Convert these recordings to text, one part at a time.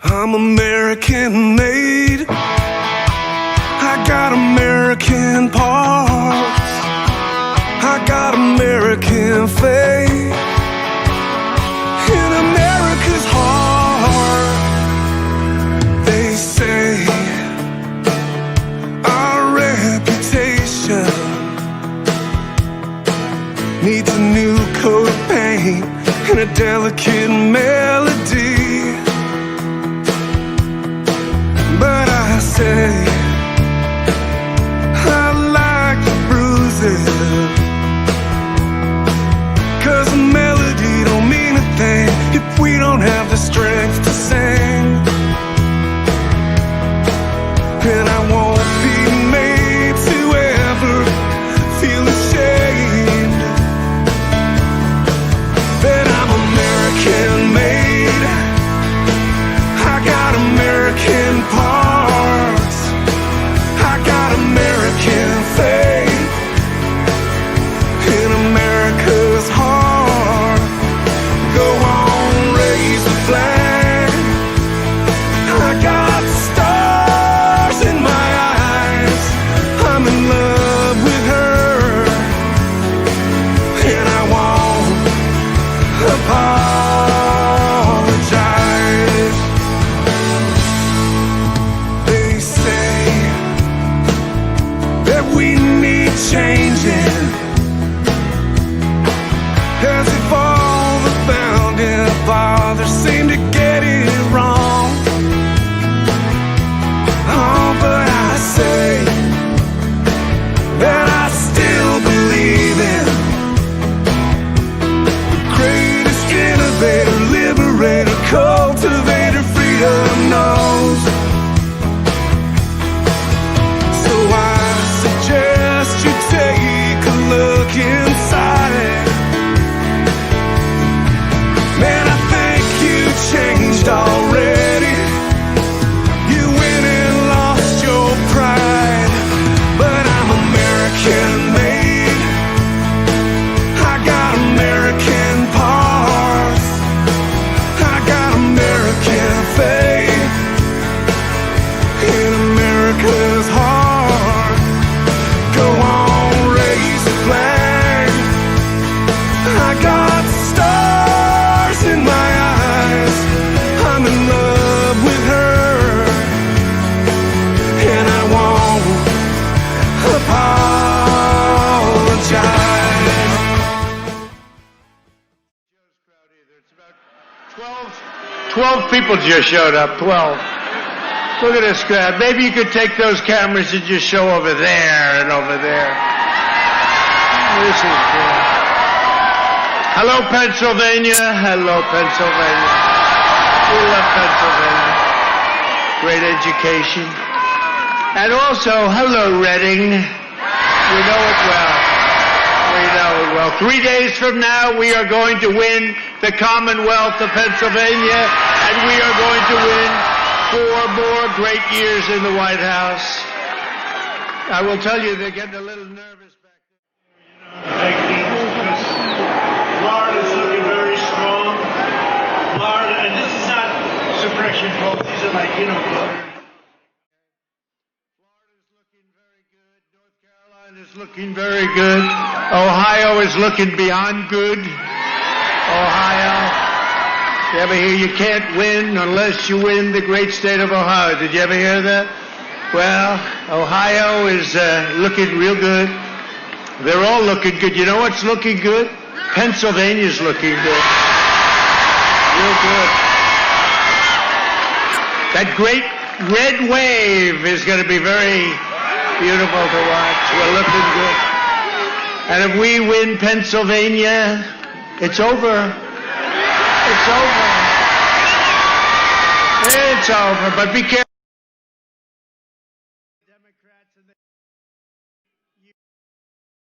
I'm American made. I got American parts. I got American faith in America's heart. They say our reputation needs a new coat of paint and a delicate melody. But I say I like the bruises, 'cause a melody don't mean a thing if we don't have the strength to sing. And I won't be made to ever feel ashamed that I'm American made. I got American parts. I got American faith in America's heart. Go on, raise the flag. I got stars in my eyes. I'm in love with her, and I won't apologize. They say that we need changing, as if all the founding fathers seem to get it wrong. Oh, but I say that I still believe in the greatest innovator, liberator, cultivator, freedom knows. So I suggest you take a look inside. Man, I think you changed already. You went and lost your pride. But I'm American made. I got American parts. I got American faith in America's heart. Go on, raise the flag. I got stars in my eyes. I'm in love with her, and I won't apologize. It's about 12 people just showed up. 12. Look at this crowd. Maybe you could take those cameras and just show over there and over there. This is good. Hello, Pennsylvania. Hello, Pennsylvania. We love Pennsylvania. Great education. And also, hello, Reading. We know it well. We know it well. 3 days from now, we are going to win the Commonwealth of Pennsylvania, and we are going to win 4 more great years in the White House. I will tell you, they're getting a little nervous back there. Big people, because Florida's looking very strong. Florida, and this is not suppression votes, these are like, voters. Florida's looking very good. North Carolina's looking very good. Ohio is looking beyond good. Ohio. You ever hear you can't win unless you win the great state of Ohio? Did you ever hear that? Well, Ohio is looking real good. They're all looking good. You know what's looking good? Pennsylvania's looking good. Real good. That great red wave is going to be very beautiful to watch. We're looking good. And if we win Pennsylvania, it's over. It's over. It's over. But be careful. Democrats and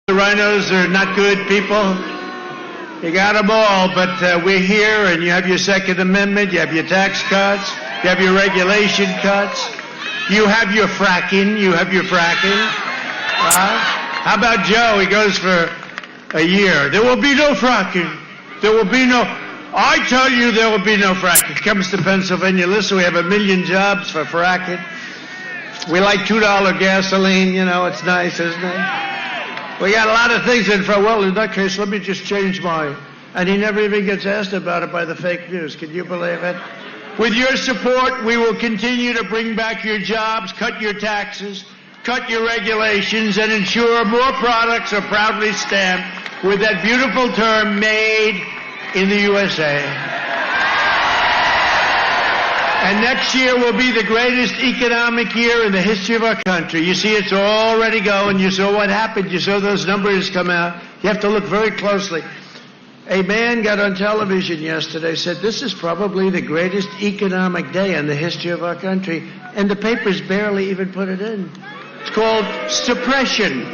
the rhinos are not good people. You got them all, but we're here, and you have your Second Amendment, you have your tax cuts, you have your regulation cuts, you have your fracking, How about Joe? He goes for a year. There will be no fracking. There will be no... I tell you there will be no fracking. It comes to Pennsylvania. Listen, we have 1 million jobs for fracking. We like $2 gasoline. You know, it's nice, isn't it? We got a lot of things in for, well, in that case, let me just change mine. And he never even gets asked about it by the fake news. Can you believe it? With your support, we will continue to bring back your jobs, cut your taxes, cut your regulations, and ensure more products are proudly stamped with that beautiful term, made in the USA. And next year will be the greatest economic year in the history of our country. You see, it's already going. You saw what happened. You saw those numbers come out. You have to look very closely. A man got on television yesterday, said this is probably the greatest economic day in the history of our country, and the papers barely even put it in. It's called suppression.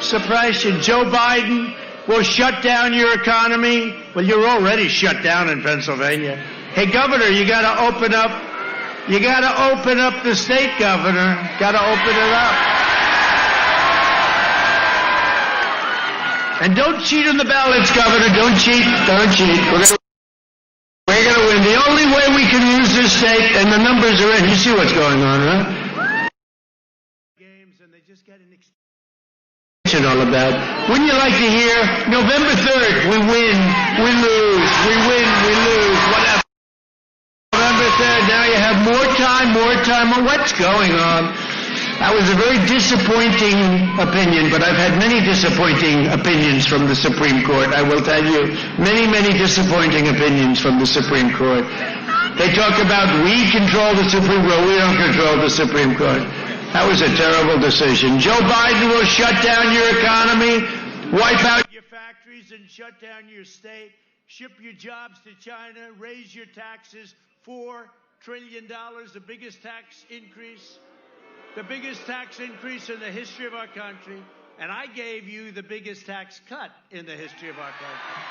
Suppression. Joe Biden will shut down your economy. Well, you're already shut down in Pennsylvania. Hey, Governor, you got to open up. You got to open up the state, Governor. Got to open it up. And don't cheat on the ballots, Governor. Don't cheat. Don't cheat. We're going to win. The only way we can lose this state, and the numbers are in. You see what's going on, right? Games, and they just get an extension all of that. Wouldn't you like to hear November 3rd, we win, we lose, we win, we lose, whatever. November 3rd, now you have more time. What's going on? That was a very disappointing opinion, but I've had many disappointing opinions from the Supreme Court. I will tell you, many, many disappointing opinions from the Supreme Court. They talk about we control the Supreme Court. We don't control the Supreme Court. That was a terrible decision. Joe Biden will shut down your economy, wipe out your factories and shut down your state, ship your jobs to China, raise your taxes, $4 trillion, the biggest tax increase. The biggest tax increase in the history of our country, and I gave you the biggest tax cut in the history of our country.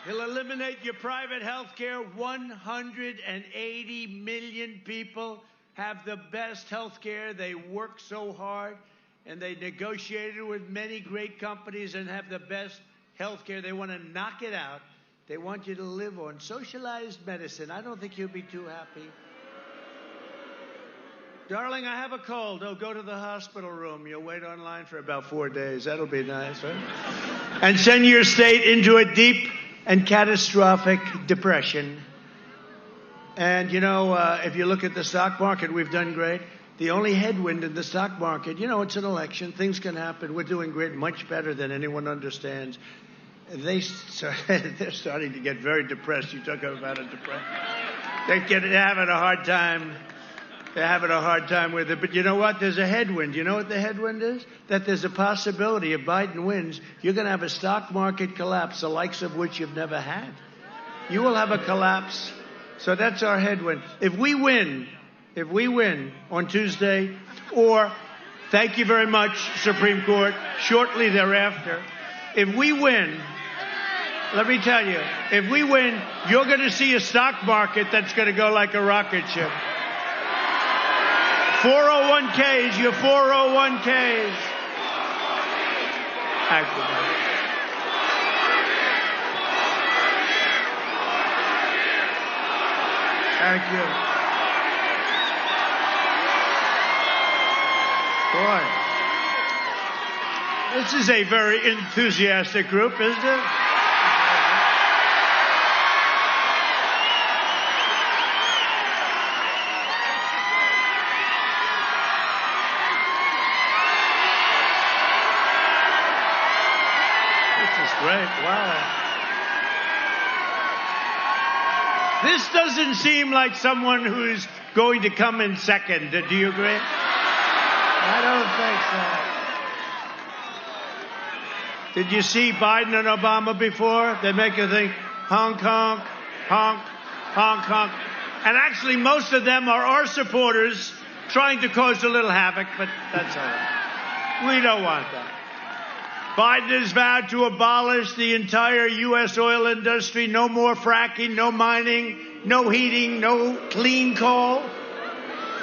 He'll eliminate your private health care. 180 million people have the best health care. They work so hard, and they negotiated with many great companies and have the best health care. They want to knock it out. They want you to live on socialized medicine. I don't think you'll be too happy. Darling, I have a cold. Oh, go to the hospital room. You'll wait online for about 4 days. That'll be nice, right? And send your state into a deep and catastrophic depression. And, you know, if you look at the stock market, we've done great. The only headwind in the stock market, you know, it's an election. Things can happen. We're doing great, much better than anyone understands. They're starting to get very depressed. You talk about a depression. They're having a hard time. They're having a hard time with it. But you know what? There's a headwind. You know what the headwind is? That there's a possibility if Biden wins, you're going to have a stock market collapse, the likes of which you've never had. You will have a collapse. So that's our headwind. If we win on Tuesday, or, thank you very much, Supreme Court, shortly thereafter, if we win, let me tell you, if we win, you're going to see a stock market that's going to go like a rocket ship. 401ks, your 401ks. Thank you. Thank you. Boy, this is a very enthusiastic group, isn't it? Great. Wow. This doesn't seem like someone who's going to come in second. Do you agree? I don't think so. Did you see Biden and Obama before? They make you think, honk, honk, honk, honk, honk. And actually, most of them are our supporters trying to cause a little havoc, but that's all right. We don't want that. Biden has vowed to abolish the entire U.S. oil industry. No more fracking, no mining, no heating, no clean coal.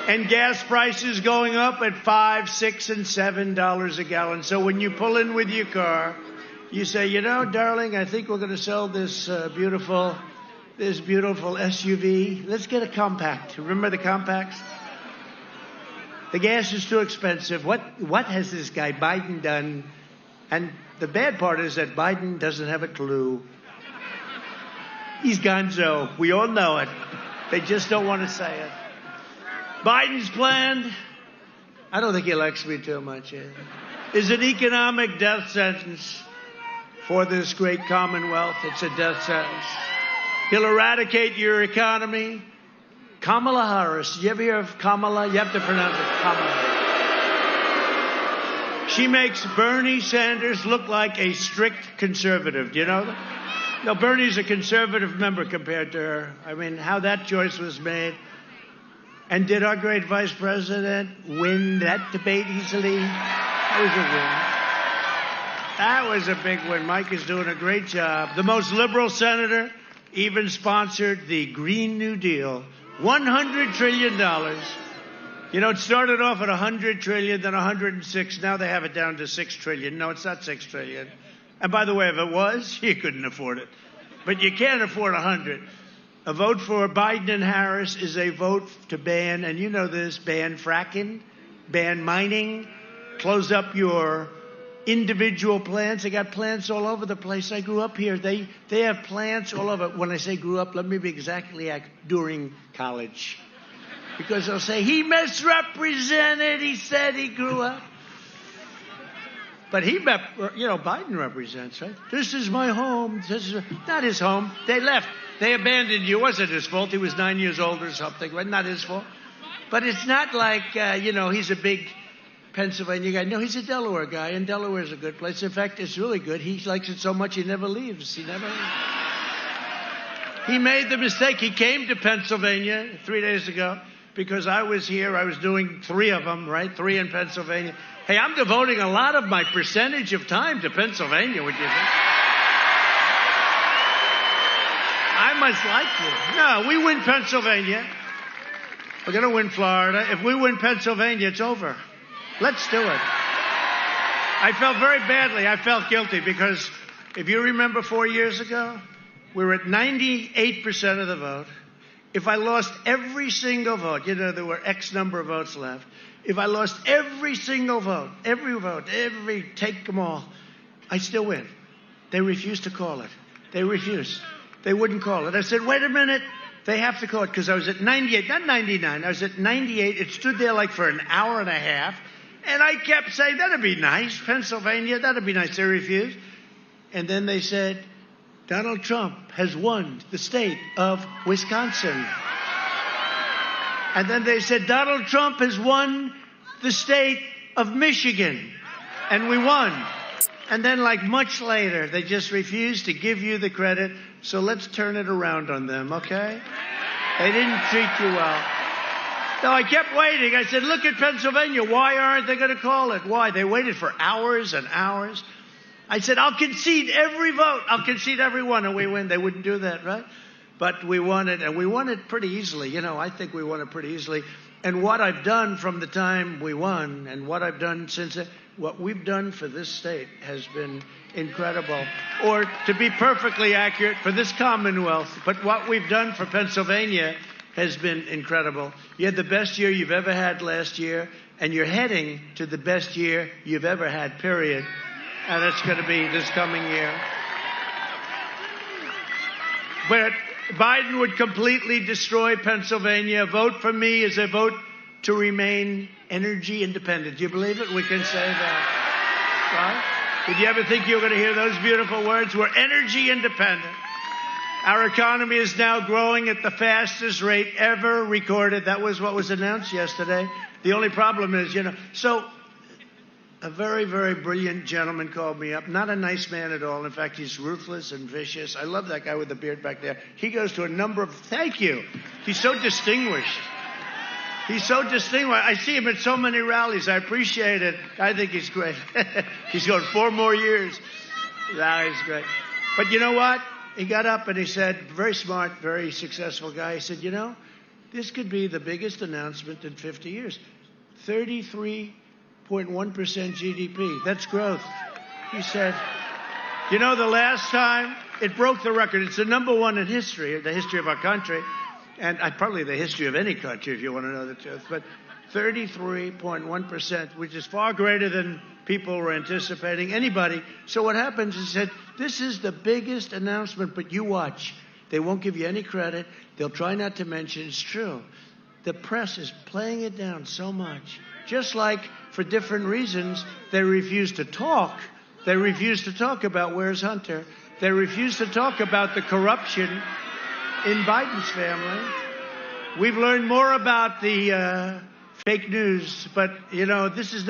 And gas prices going up at $5, $6, and $7 a gallon. So when you pull in with your car, You say, you know, darling, I think we're going to sell this beautiful SUV. Let's get a compact. Remember the compacts? The gas is too expensive. What has this guy Biden done? And the bad part is that Biden doesn't have a clue. He's gonzo. We all know it. They just don't want to say it. Biden's plan, I don't think he likes me too much, is an economic death sentence for this great Commonwealth. It's a death sentence. He'll eradicate your economy. Kamala Harris. You ever hear of Kamala? You have to pronounce it Kamala. She makes Bernie Sanders look like a strict conservative. Do you know that? No, Bernie's a conservative member compared to her. I mean, how that choice was made. And did our great vice president win that debate easily? That was a big win. Mike is doing a great job. The most liberal senator even sponsored the Green New Deal. $100 trillion. You know, it started off at $100 trillion, then 106. Now they have it down to $6 trillion. No, it's not $6 trillion. And by the way, if it was, you couldn't afford it. But you can't afford 100. A vote for Biden and Harris is a vote to ban, and you know this, ban fracking, ban mining, close up your individual plants. They got plants all over the place. I grew up here. They have plants all over. When I say grew up, let me be exactly like during college. Because they'll say, he misrepresented. He said he grew up. But Biden represents, right? This is my home. This is not his home. They left. They abandoned you. It wasn't his fault. He was 9 years old or something, right? Not his fault. But it's not like, he's a big Pennsylvania guy. No, he's a Delaware guy, and Delaware's a good place. In fact, it's really good. He likes it so much he never leaves. He made the mistake. He came to Pennsylvania 3 days ago because I was here. I was doing 3 of them, right? 3 in Pennsylvania. Hey, I'm devoting a lot of my percentage of time to Pennsylvania, would you think? I must like you. No, we win Pennsylvania. We're going to win Florida. If we win Pennsylvania, it's over. Let's do it. I felt very badly. I felt guilty because if you remember 4 years ago, we were at 98% of the vote. If I lost every single vote, there were X number of votes left. If I lost every single vote, take them all, I still win. They refused to call it. They refused. They wouldn't call it. I said, wait a minute. They have to call it because I was at 98, not 99. I was at 98. It stood there like for an hour and a half. And I kept saying, that'd be nice. Pennsylvania, that'd be nice. They refused. And then they said, Donald Trump has won the state of Wisconsin. And then they said, Donald Trump has won the state of Michigan. And we won. And then like much later, they just refused to give you the credit. So let's turn it around on them, okay? They didn't treat you well. No, I kept waiting. I said, look at Pennsylvania. Why aren't they going to call it? Why? They waited for hours and hours. I said, I'll concede every vote. I'll concede every one, and we win. They wouldn't do that, right? But we won it, and we won it pretty easily. I think we won it pretty easily. And what I've done from the time we won and what I've done since then, what we've done for this state has been incredible. Or to be perfectly accurate, for this Commonwealth. But what we've done for Pennsylvania has been incredible. You had the best year you've ever had last year, and you're heading to the best year you've ever had, period. And it's going to be this coming year. But Biden would completely destroy Pennsylvania. A vote for me is a vote to remain energy independent. Do you believe it? We can say that. Right? Did you ever think you were going to hear those beautiful words? We're energy independent. Our economy is now growing at the fastest rate ever recorded. That was what was announced yesterday. The only problem is, so a very, very brilliant gentleman called me up. Not a nice man at all. In fact, he's ruthless and vicious. I love that guy with the beard back there. He goes to a number of, thank you. He's so distinguished. He's so distinguished. I see him at so many rallies. I appreciate it. I think he's great. He's going 4 more years. That is great. But you know what? He got up and he said, very smart, very successful guy. He said, this could be the biggest announcement in 50 years. 33.1% GDP. That's growth. He said, You know, the last time it broke the record, it's the number one in history, the history of our country, and probably the history of any country, if you want to know the truth, but 33.1%, which is far greater than people were anticipating, anybody. So what happens is that this is the biggest announcement, but you watch. They won't give you any credit. They'll try not to mention it's true. The press is playing it down so much. Just like, for different reasons, they refuse to talk. They refuse to talk about where's Hunter. They refuse to talk about the corruption in Biden's family. We've learned more about the fake news, but, you know, this is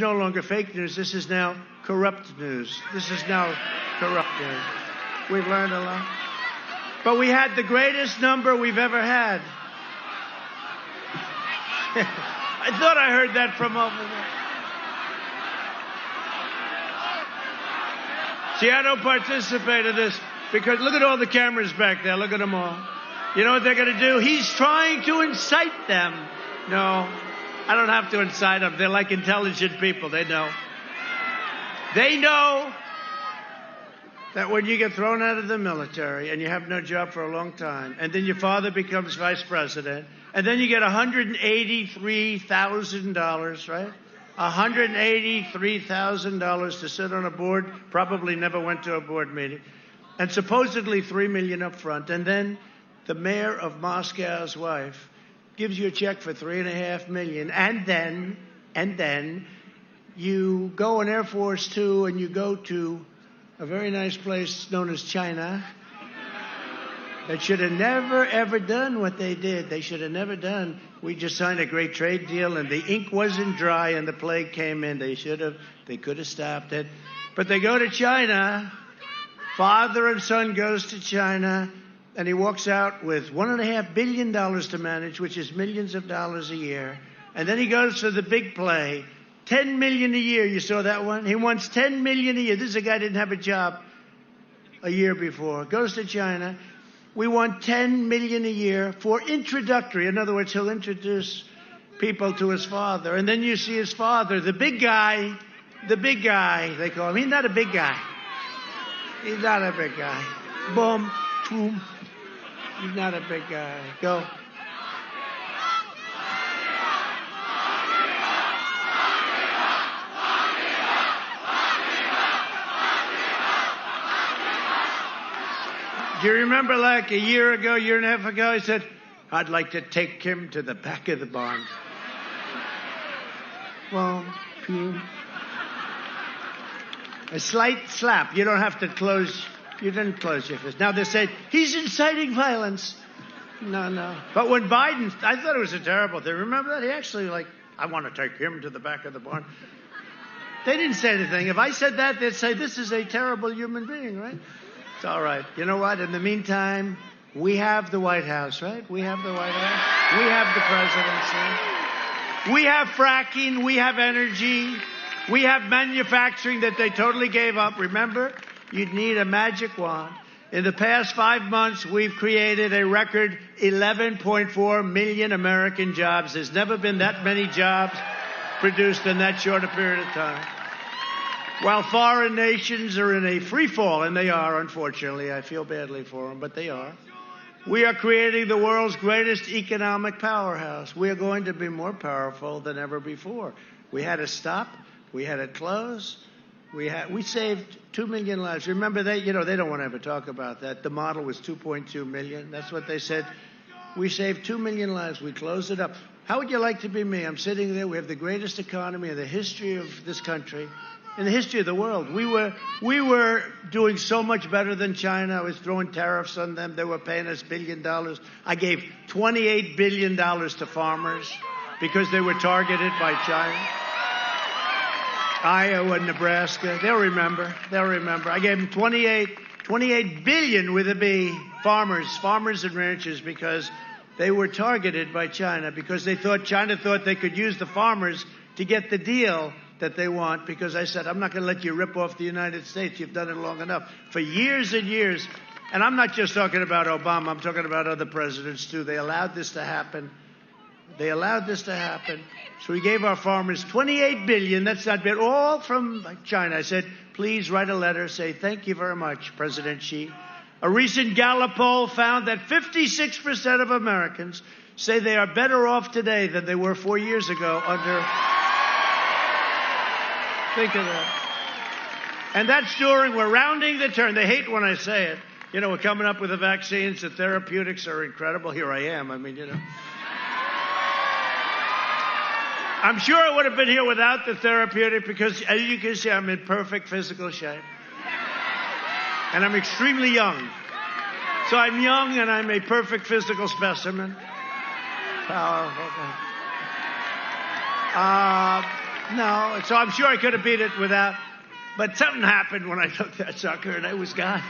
no longer fake news. This is now corrupt news. This is now corrupt news. We've learned a lot. But we had the greatest number we've ever had. I thought I heard that from over there. See, I don't participate in this because look at all the cameras back there. Look at them all. You know what they're going to do? He's trying to incite them. No, I don't have to incite them. They're like intelligent people. They know. They know that when you get thrown out of the military and you have no job for a long time, and then your father becomes vice president, and then you get $183,000, right? $183,000 to sit on a board, probably never went to a board meeting, and supposedly $3 million up front, and then the mayor of Moscow's wife gives you a check for $3.5 million, and then you go on Air Force Two and you go to a very nice place known as China that should have never, ever done what they did. They should have never done. We just signed a great trade deal, and the ink wasn't dry, and the plague came in. They could have stopped it. But they go to China. Father and son goes to China, and he walks out with $1.5 billion to manage, which is millions of dollars a year. And then he goes to the big play. $10 million a year. You saw that one? He wants $10 million a year. This is a guy who didn't have a job a year before. Goes to China. We want $10 million a year for introductory. In other words, he'll introduce people to his father. And then you see his father, the big guy, they call him. He's not a big guy. He's not a big guy. Boom, boom. He's not a big guy. Go. Do you remember like a year ago, year and a half ago, he said, I'd like to take him to the back of the barn. Well, a slight slap. You don't have to close. You didn't close your fist. Now they say, he's inciting violence. No. But when Biden, I thought it was a terrible thing. Remember that? He actually I want to take him to the back of the barn. They didn't say anything. If I said that, they'd say, this is a terrible human being, right? It's all right. You know what? In the meantime, we have the White House, right? We have the White House. We have the presidency. We have fracking. We have energy. We have manufacturing that they totally gave up. Remember, you'd need a magic wand. In the past 5 months, we've created a record 11.4 million American jobs. There's never been that many jobs produced in that short a period of time. While foreign nations are in a free fall, and they are, unfortunately, I feel badly for them, but they are, we are creating the world's greatest economic powerhouse. We are going to be more powerful than ever before. We had to stop. We had to close. We saved 2 million lives. Remember, they don't want to ever talk about that. The model was 2.2 million. That's what they said. We saved 2 million lives. We closed it up. How would you like to be me? I'm sitting there. We have the greatest economy in the history of this country. In the history of the world, we were doing so much better than China. I was throwing tariffs on them. They were paying us $1 billion. I gave $28 billion to farmers because they were targeted by China. Iowa and Nebraska, they'll remember. I gave them 28 billion with a B, farmers and ranchers, because they were targeted by China, because China thought they could use the farmers to get the deal that they want, because I said, I'm not going to let you rip off the United States. You've done it long enough. For years and years, and I'm not just talking about Obama, I'm talking about other presidents too. They allowed this to happen. They allowed this to happen. So we gave our farmers $28 billion. That's not bad. All from China. I said, please write a letter. Say, thank you very much, President Xi. A recent Gallup poll found that 56% of Americans say they are better off today than they were 4 years ago under... Think of that. And that's during, we're rounding the turn. They hate when I say it. You know, we're coming up with the vaccines. The therapeutics are incredible. Here I am. I mean, you know. I'm sure I would have been here without the therapeutic because, as you can see, I'm in perfect physical shape. And I'm extremely young. So I'm young and I'm a perfect physical specimen. Powerful. No, so I'm sure I could have beat it without. But something happened when I took that sucker and it was gone.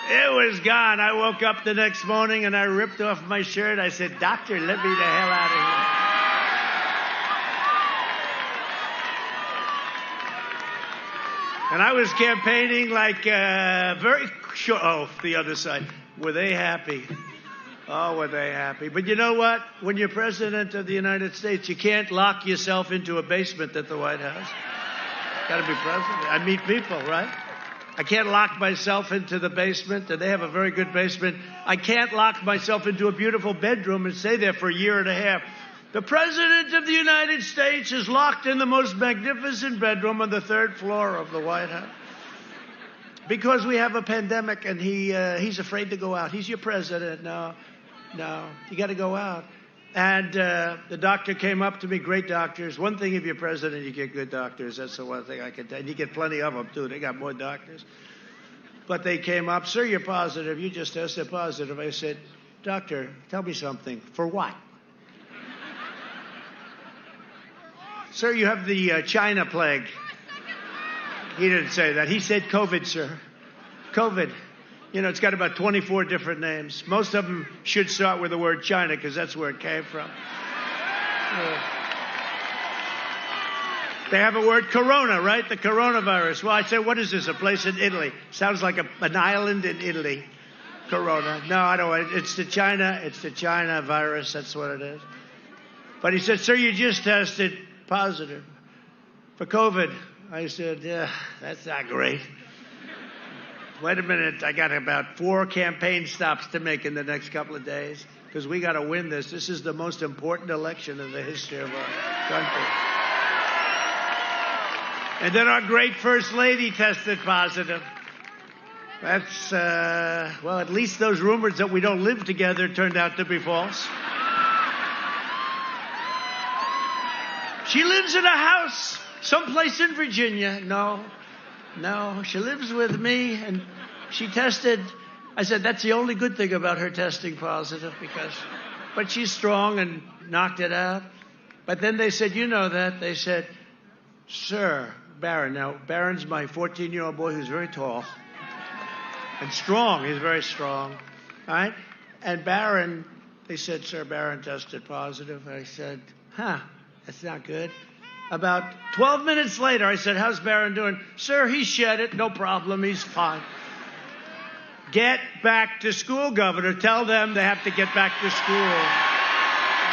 It was gone. I woke up the next morning and I ripped off my shirt. I said, doctor, let me the hell out of here. And I was campaigning like very sure. Oh, the other side. Were they happy? Oh, were they happy? But you know what? When you're president of the United States, you can't lock yourself into a basement at the White House. Got to be president. I meet people, right? I can't lock myself into the basement, and they have a very good basement. I can't lock myself into a beautiful bedroom and stay there for a year and a half. The President of the United States is locked in the most magnificent bedroom on the 3rd floor of the White House because we have a pandemic, and he's afraid to go out. He's your president. No, you got to go out. And the doctor came up to me, great doctors. One thing, if you're president, you get good doctors. That's the one thing I can tell you. You get plenty of them, too. They got more doctors. But they came up, sir, you're positive. You just tested positive. I said, doctor, tell me something. For what? Sir, you have the China plague. He didn't say that. He said COVID, sir. COVID. You know, it's got about 24 different names. Most of them should start with the word China because that's where it came from. They have a word corona, right? The coronavirus. Well, I said, what is this, a place in Italy? Sounds like an island in Italy. Corona. No, I don't. It's the China virus. That's what it is. But he said, sir, you just tested positive for COVID. I said, yeah, that's not great. Wait a minute, I got about 4 campaign stops to make in the next couple of days because we got to win this. This is the most important election in the history of our country. And then our great First Lady tested positive. That's, well, at least those rumors that we don't live together turned out to be false. She lives in a house someplace in Virginia. No, she lives with me, and she tested. I said, that's the only good thing about her testing positive, but she's strong and knocked it out. But then they said, you know that. They said, sir, Barron. Now, Barron's my 14-year-old boy who's very tall and strong. He's very strong, all right? And Barron, they said, sir, Barron tested positive. I said, that's not good. About 12 minutes later, I said, how's Barron doing? Sir, he shed it. No problem. He's fine. Get back to school, Governor. Tell them they have to get back to school.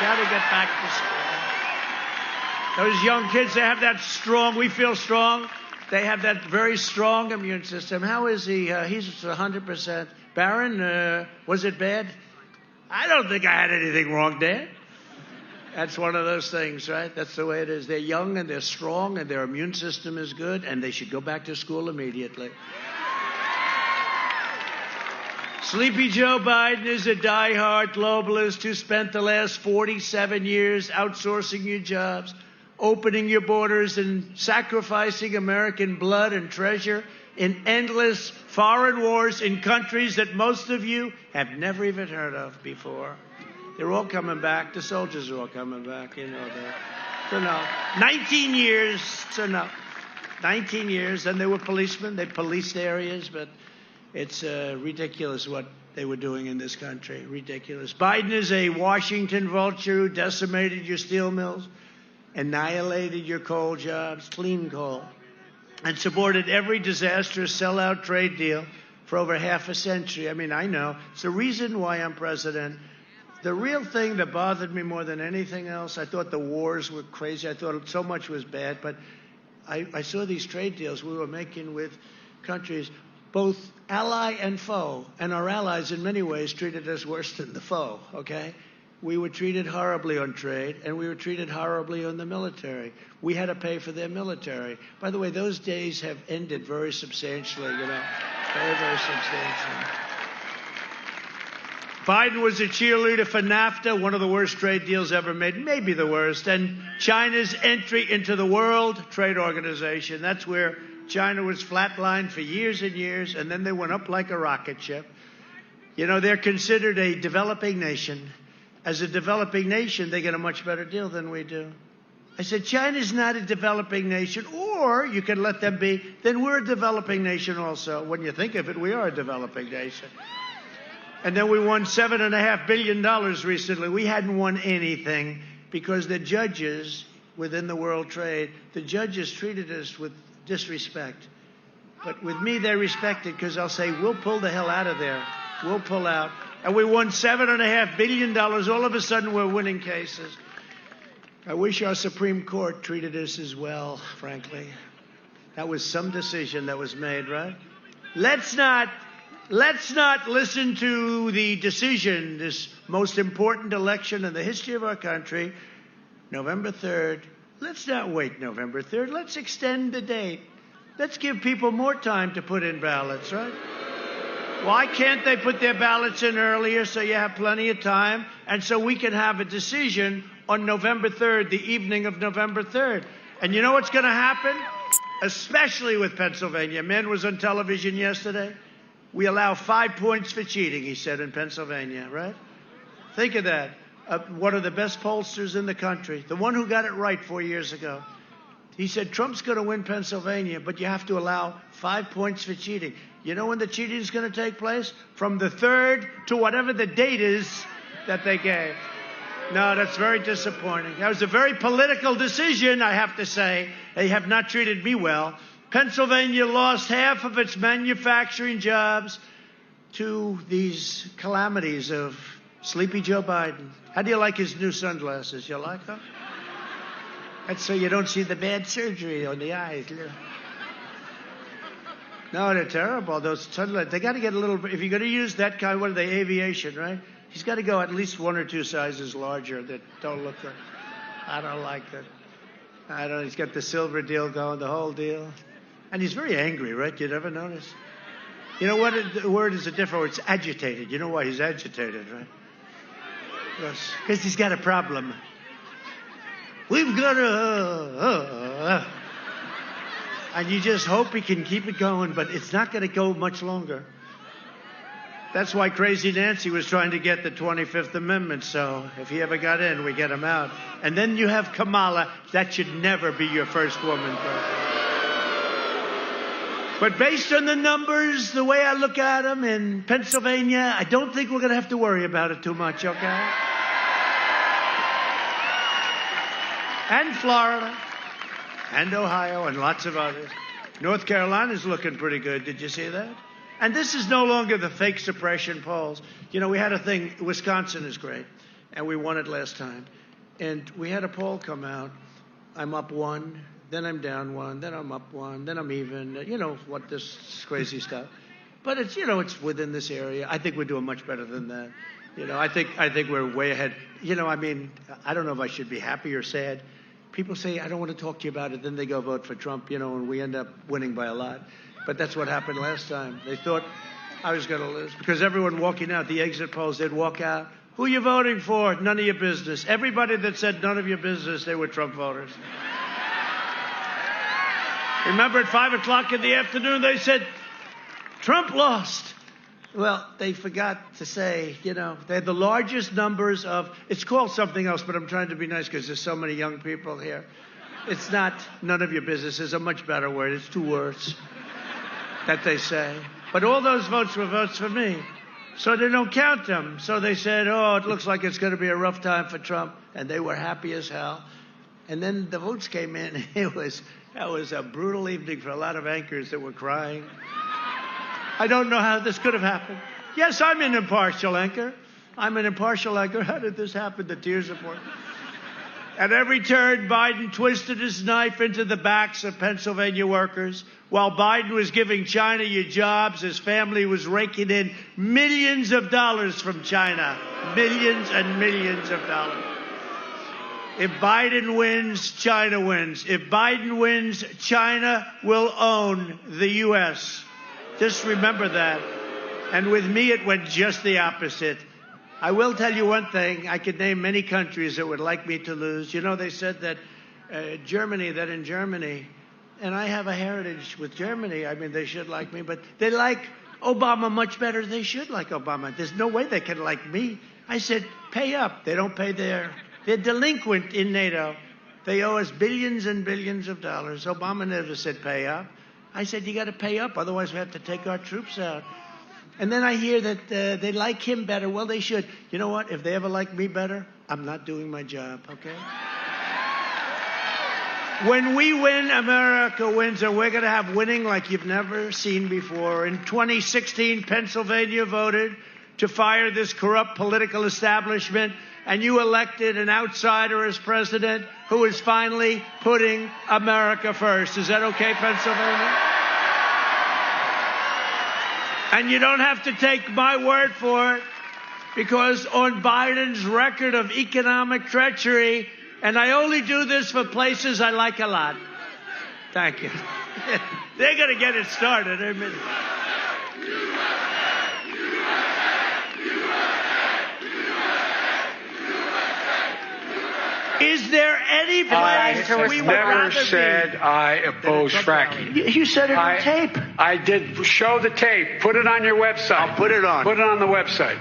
Got to get back to school. Those young kids, they have that strong, we feel strong. They have that very strong immune system. How is he? He's 100%. Barron, was it bad? I don't think I had anything wrong, Dad. That's one of those things, right? That's the way it is. They're young and they're strong and their immune system is good and they should go back to school immediately. Sleepy Joe Biden is a diehard globalist who spent the last 47 years outsourcing your jobs, opening your borders, and sacrificing American blood and treasure in endless foreign wars in countries that most of you have never even heard of before. They're all coming back. The soldiers are all coming back. You know that. So no. 19 years. So no. 19 years. And they were policemen. They policed areas. But it's ridiculous what they were doing in this country. Ridiculous. Biden is a Washington vulture who decimated your steel mills, annihilated your coal jobs, clean coal, and supported every disastrous sellout trade deal for over half a century. I mean, I know. It's the reason why I'm president. The real thing that bothered me more than anything else, I thought the wars were crazy. I thought so much was bad, but I saw these trade deals we were making with countries, both ally and foe, and our allies in many ways treated us worse than the foe, okay? We were treated horribly on trade, and we were treated horribly on the military. We had to pay for their military. By the way, those days have ended very substantially, very, very substantially. Biden was a cheerleader for NAFTA, one of the worst trade deals ever made, maybe the worst, and China's entry into the World Trade Organization. That's where China was flatlined for years and years, and then they went up like a rocket ship. They're considered a developing nation. As a developing nation, they get a much better deal than we do. I said, China's not a developing nation, or you can let them be, then we're a developing nation also. When you think of it, we are a developing nation. And then we won $7.5 billion recently. We hadn't won anything because the judges within the World Trade, the judges treated us with disrespect. But with me, they respect it because I'll say, we'll pull the hell out of there. We'll pull out. And we won $7.5 billion. All of a sudden, we're winning cases. I wish our Supreme Court treated us as well, frankly. That was some decision that was made, right? Let's not listen to the decision, this most important election in the history of our country, November 3rd. Let's not wait November 3rd. Let's extend the date. Let's give people more time to put in ballots, right? Why can't they put their ballots in earlier so you have plenty of time and so we can have a decision on November 3rd, the evening of November 3rd? And you know what's going to happen? Especially with Pennsylvania. A man was on television yesterday. We allow 5 points for cheating, he said, in Pennsylvania, right? Think of that. One of the best pollsters in the country, the one who got it right 4 years ago. He said, Trump's going to win Pennsylvania, but you have to allow 5 points for cheating. You know when the cheating is going to take place? From the 3rd to whatever the date is that they gave. No, that's very disappointing. That was a very political decision, I have to say. They have not treated me well. Pennsylvania lost half of its manufacturing jobs to these calamities of Sleepy Joe Biden. How do you like his new sunglasses? You like them? That's so you don't see the bad surgery on the eyes. No, they're terrible. Those sunglasses, they got to get a little, if you're going to use that kind, what are they, aviation, right? He's got to go at least 1 or 2 sizes larger that don't look good. I don't like that. He's got the silver deal going, the whole deal. And he's very angry, right? You never notice? You know what? The word is a different word. It's agitated. You know why he's agitated, right? Yes. Because he's got a problem. We've got a... And you just hope he can keep it going, but it's not going to go much longer. That's why Crazy Nancy was trying to get the 25th Amendment, so if he ever got in, we get him out. And then you have Kamala. That should never be your first woman president. But based on the numbers, the way I look at them in Pennsylvania, I don't think we're going to have to worry about it too much, okay? And Florida, and Ohio, and lots of others. North Carolina's looking pretty good. Did you see that? And this is no longer the fake suppression polls. You know, we had a thing, Wisconsin is great, and we won it last time. And we had a poll come out. I'm up 1, then I'm down 1, then I'm up 1, then I'm even. You know, what this crazy stuff. But it's, you know, it's within this area. I think we're doing much better than that. You know, I think we're way ahead. You know, I mean, I don't know if I should be happy or sad. People say, I don't want to talk to you about it. Then they go vote for Trump, you know, and we end up winning by a lot. But that's what happened last time. They thought I was going to lose because everyone walking out, the exit polls, they'd walk out. Who are you voting for? None of your business. Everybody that said none of your business, they were Trump voters. Remember at 5 o'clock in the afternoon, they said, Trump lost. Well, they forgot to say, you know, they had the largest numbers of, it's called something else, but I'm trying to be nice because there's so many young people here. It's not none of your business. It's a much better word. It's 2 words that they say. But all those votes were votes for me. So they don't count them. So they said, oh, it looks like it's going to be a rough time for Trump. And they were happy as hell. And then the votes came in. That was a brutal evening for a lot of anchors that were crying. I don't know how this could have happened. Yes, I'm an impartial anchor. I'm an impartial actor. How did this happen? The tears are pouring. At every turn, Biden twisted his knife into the backs of Pennsylvania workers. While Biden was giving China your jobs, his family was raking in millions of dollars from China. Millions and millions of dollars. If Biden wins, China wins. If Biden wins, China will own the U.S. Just remember that. And with me, it went just the opposite. I will tell you one thing. I could name many countries that would like me to lose. You know, they said that in Germany, and I have a heritage with Germany. I mean, they should like me, but they like Obama much better. They should like Obama. There's no way they can like me. I said, pay up. They don't pay they're delinquent in NATO. They owe us billions and billions of dollars. Obama never said pay up. I said, you got to pay up. Otherwise, we have to take our troops out. And then I hear that they like him better. Well, they should. You know what? If they ever like me better, I'm not doing my job, okay? When we win, America wins, and we're going to have winning like you've never seen before. In 2016, Pennsylvania voted to fire this corrupt political establishment, and you elected an outsider as president who is finally putting America first. Is that okay, Pennsylvania? And you don't have to take my word for it, because on Biden's record of economic treachery, and I only do this for places I like a lot. Thank you. They're going to get it started in a minute. Is there any place we would rather never said be? I oppose fracking. You said it on tape. I did show the tape. Put it on your website. I'll put it on. Put it on the website.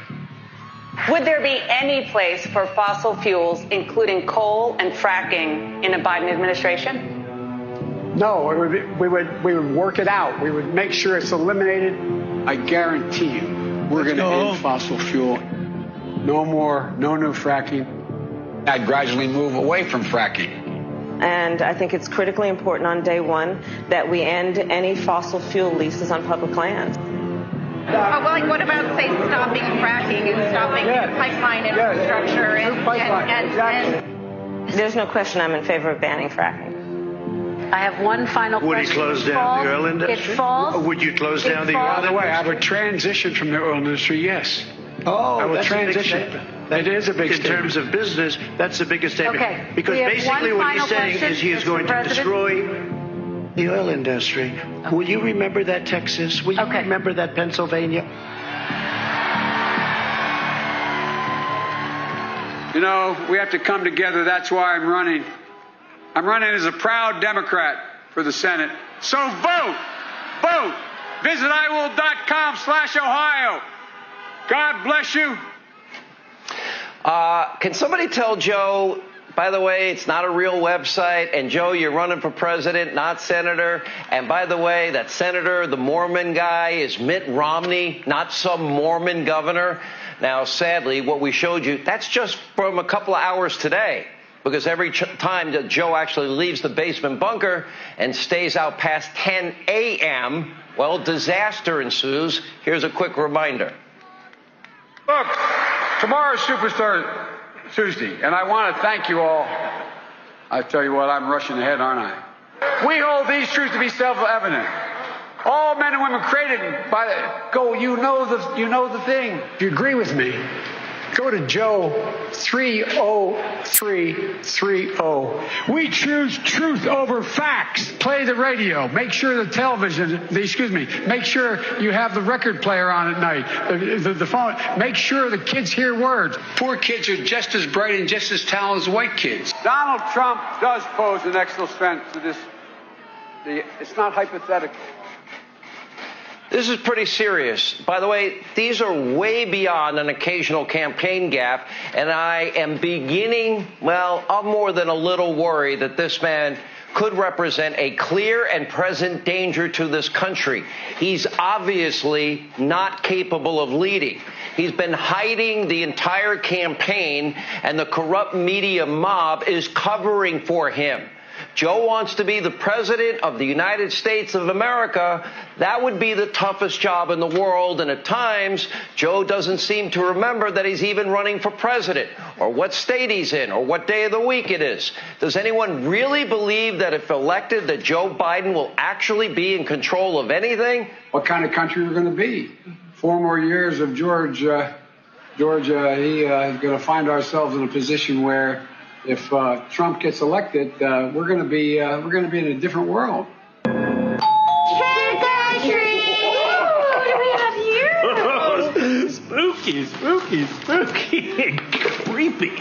Would there be any place for fossil fuels, including coal and fracking, in a Biden administration? No, we would work it out. We would make sure it's eliminated. I guarantee you, we're going to end fossil fuel. No more, no new fracking. I'd gradually move away from fracking. And I think it's critically important on day one that we end any fossil fuel leases on public land. Well, like, what about, say, stopping fracking and stopping pipeline infrastructure? And There's no question I'm in favor of banning fracking. I have one final Would question. he close down the oil industry? It falls. Or would you close down the oil By industry? the way, I would transition from the oil industry, yes. Oh, I would that's transition. a big statement. It is a big In statement. terms of business, that's the biggest statement. Okay. Because We have basically one what he's final saying question, is he is Mr. going to President. destroy the oil industry. Will you remember that, Texas? Will you Okay. remember that, Pennsylvania? You know, we have to come together. That's why I'm running. I'm running as a proud Democrat for the Senate. So vote! Vote! Visit iwill.com/Ohio. God bless you. Can somebody tell Joe, by the way, it's not a real website, and Joe, you're running for president, not senator, and by the way, that senator, the Mormon guy, is Mitt Romney, not some Mormon governor. Now, sadly, what we showed you, that's just from a couple of hours today, because every time that Joe actually leaves the basement bunker and stays out past 10 a.m., well, disaster ensues. Here's a quick reminder. Look, tomorrow's Superstar Tuesday, and I want to thank you all. I tell you what, I'm rushing ahead, aren't I? We hold these truths to be self-evident. All men and women created by you know the thing. If you agree with me, go to Joe 30330. We choose truth over facts. Play the radio. Make sure the make sure you have the record player on at night. The phone. Make sure the kids hear words. Poor kids are just as bright and just as talented as white kids. Donald Trump does pose an excellent threat to this. It's not hypothetical. This is pretty serious. By the way, these are way beyond an occasional campaign gaffe, and I am beginning, I'm more than a little worried that this man could represent a clear and present danger to this country. He's obviously not capable of leading. He's been hiding the entire campaign, and the corrupt media mob is covering for him. Joe wants to be the president of the United States of America. That would be the toughest job in the world. And at times, Joe doesn't seem to remember that he's even running for president, or what state he's in, or what day of the week it is. Does anyone really believe that if elected, that Joe Biden will actually be in control of anything? What kind of country we're going to be? 4 more years of Georgia, is going to find ourselves in a position where if Trump gets elected, we're going to be in a different world. Trick or treat! What do we have here? Spooky, creepy.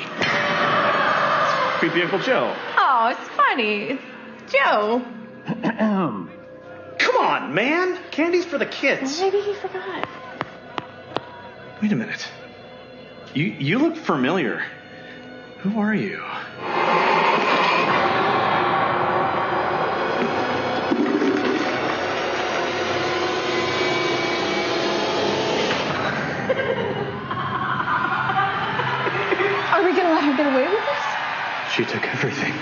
Creepy Uncle Joe. Oh, it's funny. It's Joe. Come on, man. Candy's for the kids. Maybe he forgot. Wait a minute. You look familiar. Who are you? Are we going to let her get away with this? She took everything.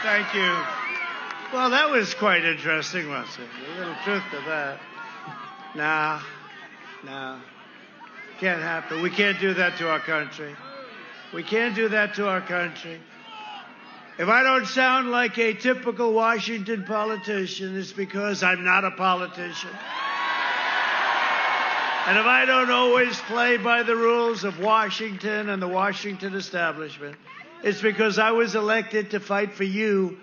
Thank you. Well, that was quite interesting, wasn't it? A little truth to that. No. Can't happen. We can't do that to our country. We can't do that to our country. If I don't sound like a typical Washington politician, it's because I'm not a politician. And if I don't always play by the rules of Washington and the Washington establishment, it's because I was elected to fight for you,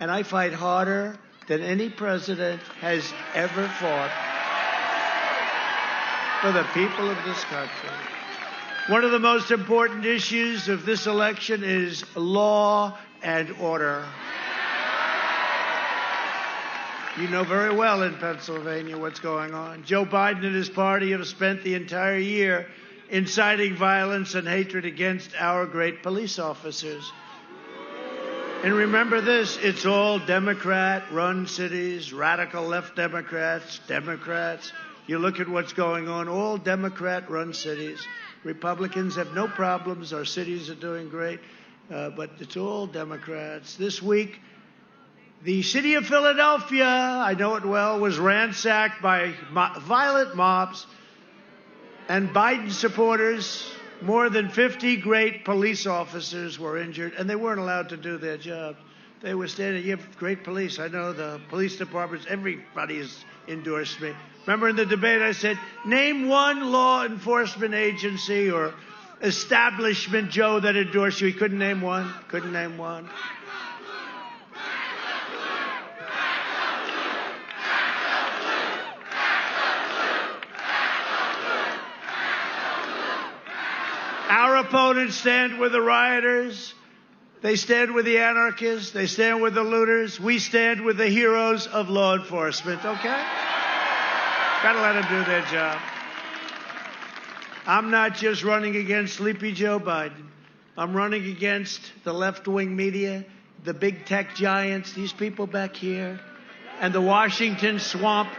and I fight harder than any president has ever fought for the people of this country. One of the most important issues of this election is law and order. You know very well in Pennsylvania what's going on. Joe Biden and his party have spent the entire year inciting violence and hatred against our great police officers. And remember this, it's all Democrat-run cities, radical left Democrats. You look at what's going on, all Democrat-run cities. Republicans have no problems. Our cities are doing great, but it's all Democrats. This week, the city of Philadelphia, I know it well, was ransacked by violent mobs and Biden supporters. More than 50 great police officers were injured, and they weren't allowed to do their job. They were standing. You have great police. I know the police departments, everybody has endorsed me. Remember in the debate I said, name one law enforcement agency or establishment, Joe, that endorsed you. He couldn't name one. Our opponents stand with the rioters. They stand with the anarchists. They stand with the looters. We stand with the heroes of law enforcement, okay? Gotta let them do their job. I'm not just running against Sleepy Joe Biden. I'm running against the left-wing media, the big tech giants, these people back here, and the Washington swamp.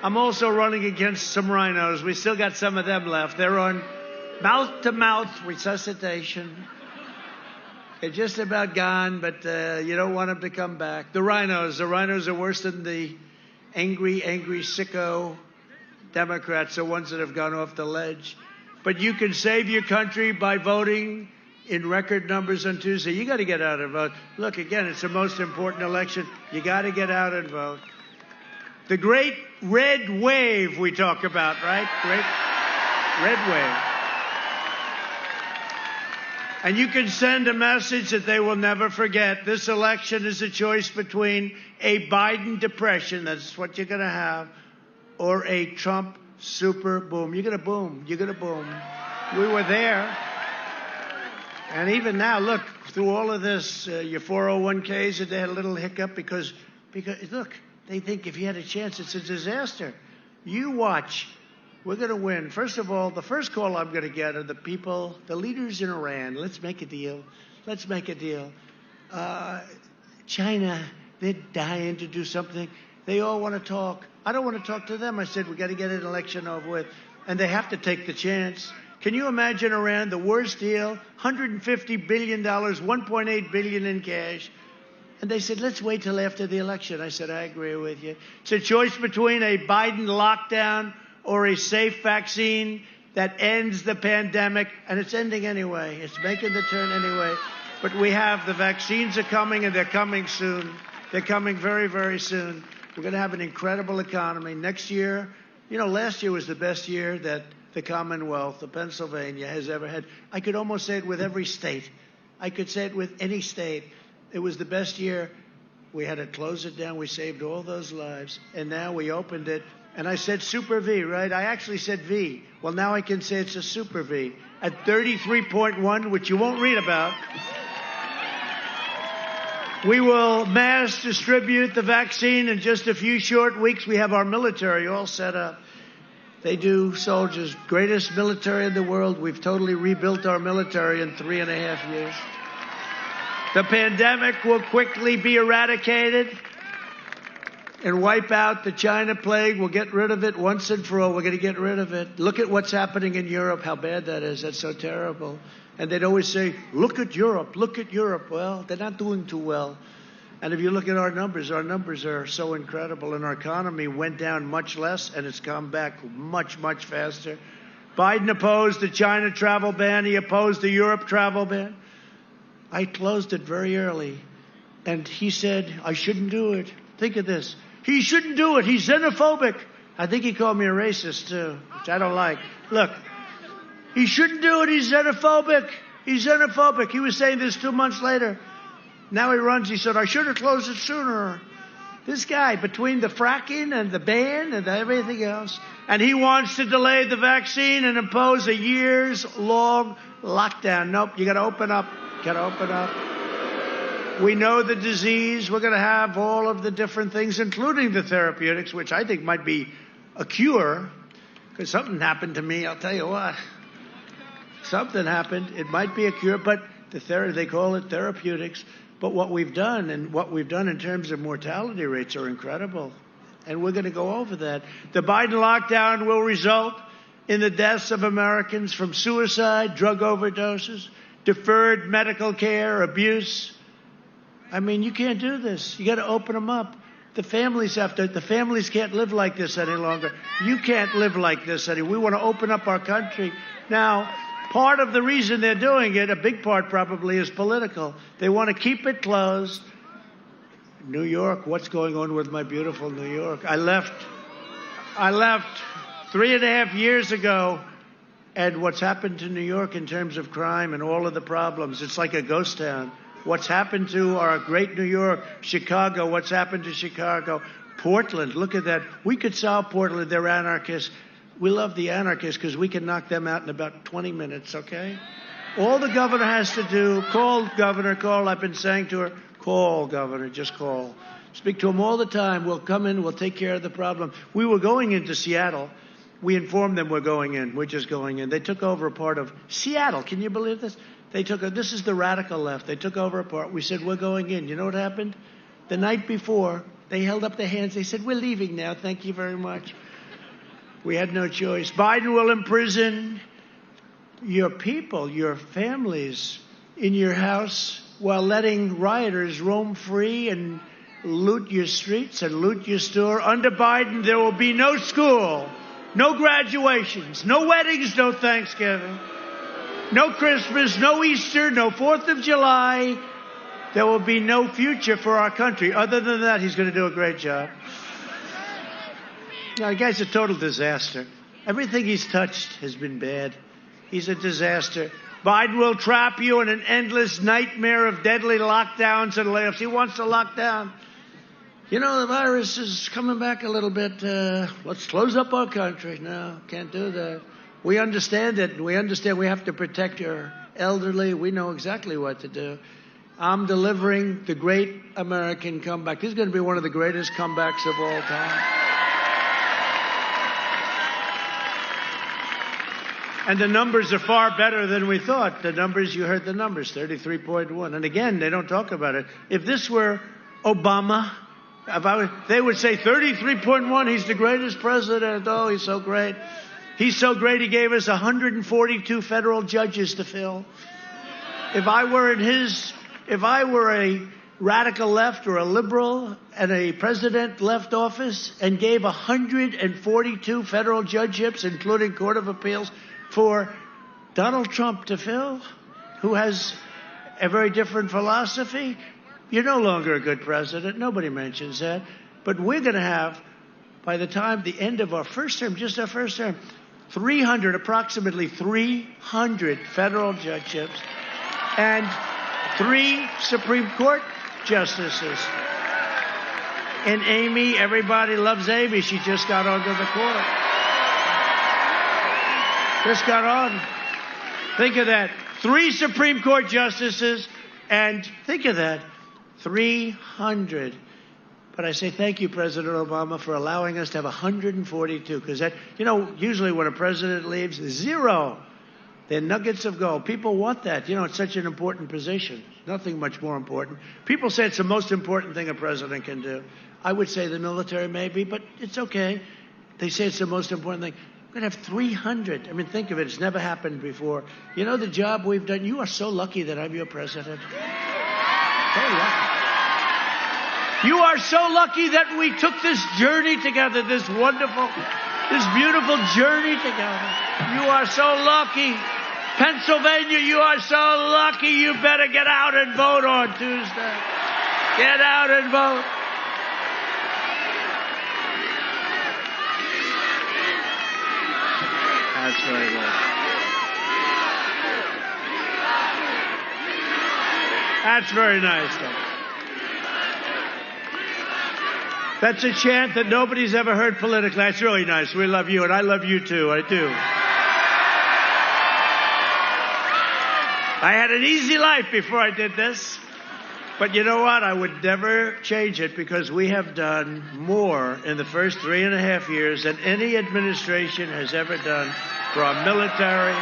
I'm also running against some rhinos. We still got some of them left. They're on mouth-to-mouth resuscitation. They're just about gone, but you don't want them to come back. The rhinos are worse than the angry sicko Democrats, the ones that have gone off the ledge. But you can save your country by voting in record numbers on Tuesday. You got to get out and vote. Look, again, it's the most important election. You got to get out and vote. The great red wave we talk about, right? Great red wave. And you can send a message that they will never forget. This election is a choice between a Biden depression, that's what you're going to have, or a Trump super boom. You're going to boom. We were there. And even now, look, through all of this, your 401ks, they had a little hiccup because look, they think if you had a chance, it's a disaster. You watch. We're going to win. First of all, the first call I'm going to get are the people, the leaders in Iran. Let's make a deal. Let's make a deal. China, they're dying to do something. They all want to talk. I don't want to talk to them. I said, we got to get an election over with. And they have to take the chance. Can you imagine Iran, the worst deal, $150 billion, $1.8 billion in cash. And they said, let's wait till after the election. I said, I agree with you. It's a choice between a Biden lockdown or a safe vaccine that ends the pandemic. And it's ending anyway. It's making the turn anyway. But we have the vaccines are coming, and they're coming soon. They're coming very, very soon. We're going to have an incredible economy. Next year, last year was the best year that the Commonwealth of Pennsylvania has ever had. I could almost say it with every state. I could say it with any state. It was the best year. We had to close it down. We saved all those lives. And now we opened it. And I said Super V, right? I actually said V. Well, now I can say it's a Super V at 33.1, which you won't read about. We will mass distribute the vaccine in just a few short weeks. We have our military all set up. They do, soldiers, greatest military in the world. We've totally rebuilt our military in 3.5 years. The pandemic will quickly be eradicated and wipe out the China plague. We'll get rid of it once and for all. We're going to get rid of it. Look at what's happening in Europe, how bad that is. That's so terrible. And they'd always say, look at Europe, look at Europe. Well, they're not doing too well. And if you look at our numbers are so incredible. And our economy went down much less, and it's come back much, much faster. Biden opposed the China travel ban. He opposed the Europe travel ban. I closed it very early. And he said, I shouldn't do it. Think of this. He shouldn't do it. He's xenophobic. I think he called me a racist, too, which I don't like. Look, he shouldn't do it. He's xenophobic. He's xenophobic. He was saying this 2 months later. Now he runs. He said, I should have closed it sooner. This guy, between the fracking and the ban and everything else, and he wants to delay the vaccine and impose a years-long lockdown. Nope, you got to open up. Got to open up. We know the disease. We're going to have all of the different things, including the therapeutics, which I think might be a cure, because something happened to me. I'll tell you what. Something happened. It might be a cure, but they call it therapeutics. But what we've done in terms of mortality rates are incredible. And we're going to go over that. The Biden lockdown will result in the deaths of Americans from suicide, drug overdoses, deferred medical care, abuse. I mean, you can't do this. You got to open them up. The families can't live like this any longer. You can't live like this anymore. We want to open up our country. Now, part of the reason they're doing it, a big part probably, is political. They want to keep it closed. New York, what's going on with my beautiful New York? I left 3.5 years ago, and what's happened to New York in terms of crime and all of the problems, it's like a ghost town. What's happened to our great New York, Chicago, what's happened to Chicago, Portland, look at that. We could solve Portland. They're anarchists. We love the anarchists because we can knock them out in about 20 minutes, okay? All the governor has to do, call governor, call. I've been saying to her, call governor, just call. Speak to him all the time. We'll come in, we'll take care of the problem. We were going into Seattle. We informed them we're going in. We're just going in. They took over a part of Seattle. Can you believe this? This is the radical left. They took over a part. We said, we're going in. You know what happened? The night before, they held up their hands. They said, we're leaving now. Thank you very much. We had no choice. Biden will imprison your people, your families in your house while letting rioters roam free and loot your streets and loot your store. Under Biden, there will be no school, no graduations, no weddings, no Thanksgiving, no Christmas, no Easter, no 4th of July. There will be no future for our country. Other than that, he's going to do a great job. The guy's a total disaster. Everything he's touched has been bad. He's a disaster. Biden will trap you in an endless nightmare of deadly lockdowns and layoffs. He wants to lock down. You know, the virus is coming back a little bit. Let's close up our country. No, can't do that. We understand it. We understand we have to protect our elderly. We know exactly what to do. I'm delivering the great American comeback. This is going to be one of the greatest comebacks of all time. And the numbers are far better than we thought. The numbers, you heard the numbers, 33.1. And again, they don't talk about it. If this were Obama, they would say 33.1, he's the greatest president. Oh, he's so great. He's so great, he gave us 142 federal judges to fill. If I were a radical left or a liberal and a president left office and gave 142 federal judgeships, including Court of Appeals, for Donald Trump to fill, who has a very different philosophy, you're no longer a good president. Nobody mentions that. But we're going to have, by the time the end of our first term, just our first term, approximately 300 federal judgeships and 3 Supreme Court justices. And Amy, everybody loves Amy. She just got onto the court. Just got on. Think of that. 3 Supreme Court justices, and think of that, 300. But I say thank you, President Obama, for allowing us to have 142, because that, usually when a president leaves, 0. They're nuggets of gold. People want that. It's such an important position. Nothing much more important. People say it's the most important thing a president can do. I would say the military maybe, but it's okay. They say it's the most important thing. We're going to have 300. I mean, think of it. It's never happened before. The job we've done. You are so lucky that I'm your president. So lucky. You are so lucky that we took this journey together, this beautiful journey together. You are so lucky. Pennsylvania, you are so lucky. You better get out and vote on Tuesday. Get out and vote. That's very good. That's very nice, though. That's a chant that nobody's ever heard politically. That's really nice. We love you, and I love you too. I do. I had an easy life before I did this. But you know what? I would never change it, because we have done more in the first 3.5 years than any administration has ever done for our military,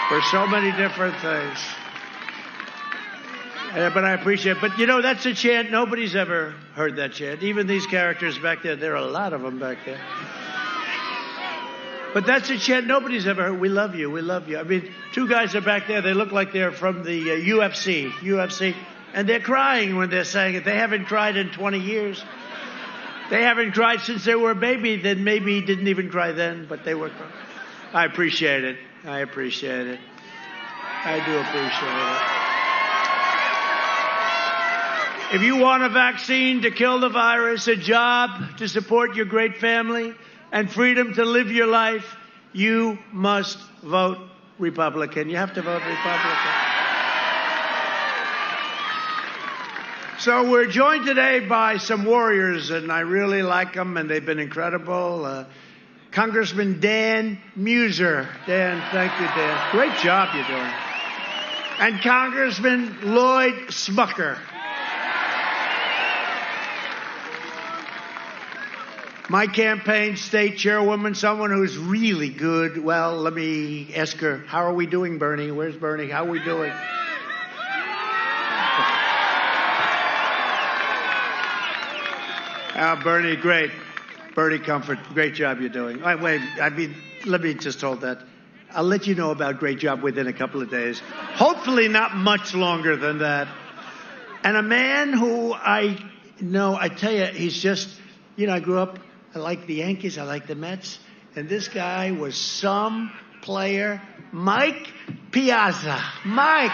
for so many different things. But I appreciate it. But, that's a chant. Nobody's ever heard that chant. Even these characters back there. There are a lot of them back there. But that's a chant nobody's ever heard. We love you. We love you. I mean, 2 guys are back there. They look like they're from the UFC. And they're crying when they're saying it. They haven't cried in 20 years. They haven't cried since they were a baby. Then maybe didn't even cry then, but they were crying. I appreciate it. I appreciate it. I do appreciate it. If you want a vaccine to kill the virus, a job to support your great family, and freedom to live your life, you must vote Republican. You have to vote Republican. So we're joined today by some warriors, and I really like them, and they've been incredible. Congressman Dan Muser. Dan, thank you, Dan. Great job you're doing. And Congressman Lloyd Smucker. My campaign state chairwoman, someone who's really good. Well, let me ask her, how are we doing, Bernie? Where's Bernie? How are we doing? Bernie, great. Bernie Comfort, great job you're doing. Let me just hold that. I'll let you know about great job within a couple of days. Hopefully not much longer than that. And a man who I tell you, he's just, I grew up, I like the Yankees, I like the Mets, and this guy was some player. Mike Piazza. Mike,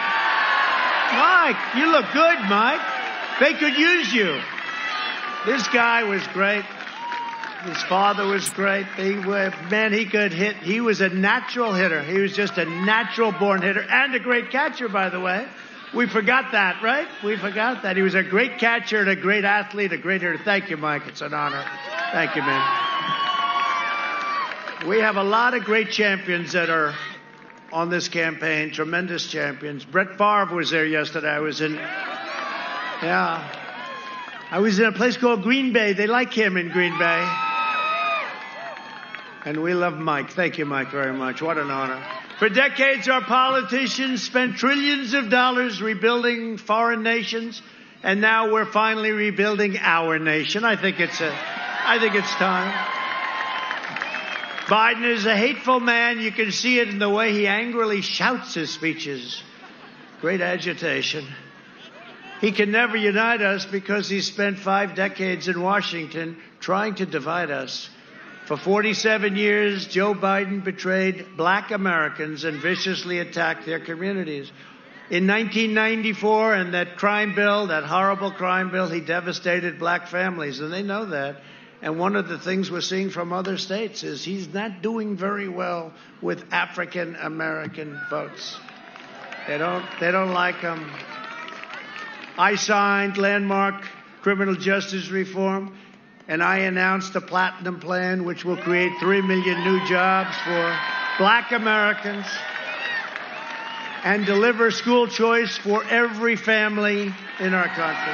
you look good, Mike. They could use you. This guy was great. His father was great. He could hit. He was a natural hitter. He was just a natural-born hitter and a great catcher, by the way. We forgot that, right? We forgot that. He was a great catcher and a great athlete, a great hitter. Thank you, Mike. It's an honor. Thank you, man. We have a lot of great champions that are on this campaign, tremendous champions. Brett Favre was there yesterday. I was in a place called Green Bay. They like him in Green Bay. And we love Mike. Thank you, Mike, very much. What an honor. For decades, our politicians spent trillions of dollars rebuilding foreign nations, and now we're finally rebuilding our nation. I think it's time. Biden is a hateful man. You can see it in the way he angrily shouts his speeches. Great agitation. He can never unite us because he spent 5 decades in Washington trying to divide us. For 47 years, Joe Biden betrayed black Americans and viciously attacked their communities. In 1994, and that crime bill, that horrible crime bill, he devastated black families, and they know that. And one of the things we're seeing from other states is he's not doing very well with African American votes. They don't like him. I signed landmark criminal justice reform, and I announced a platinum plan which will create 3 million new jobs for black Americans and deliver school choice for every family in our country.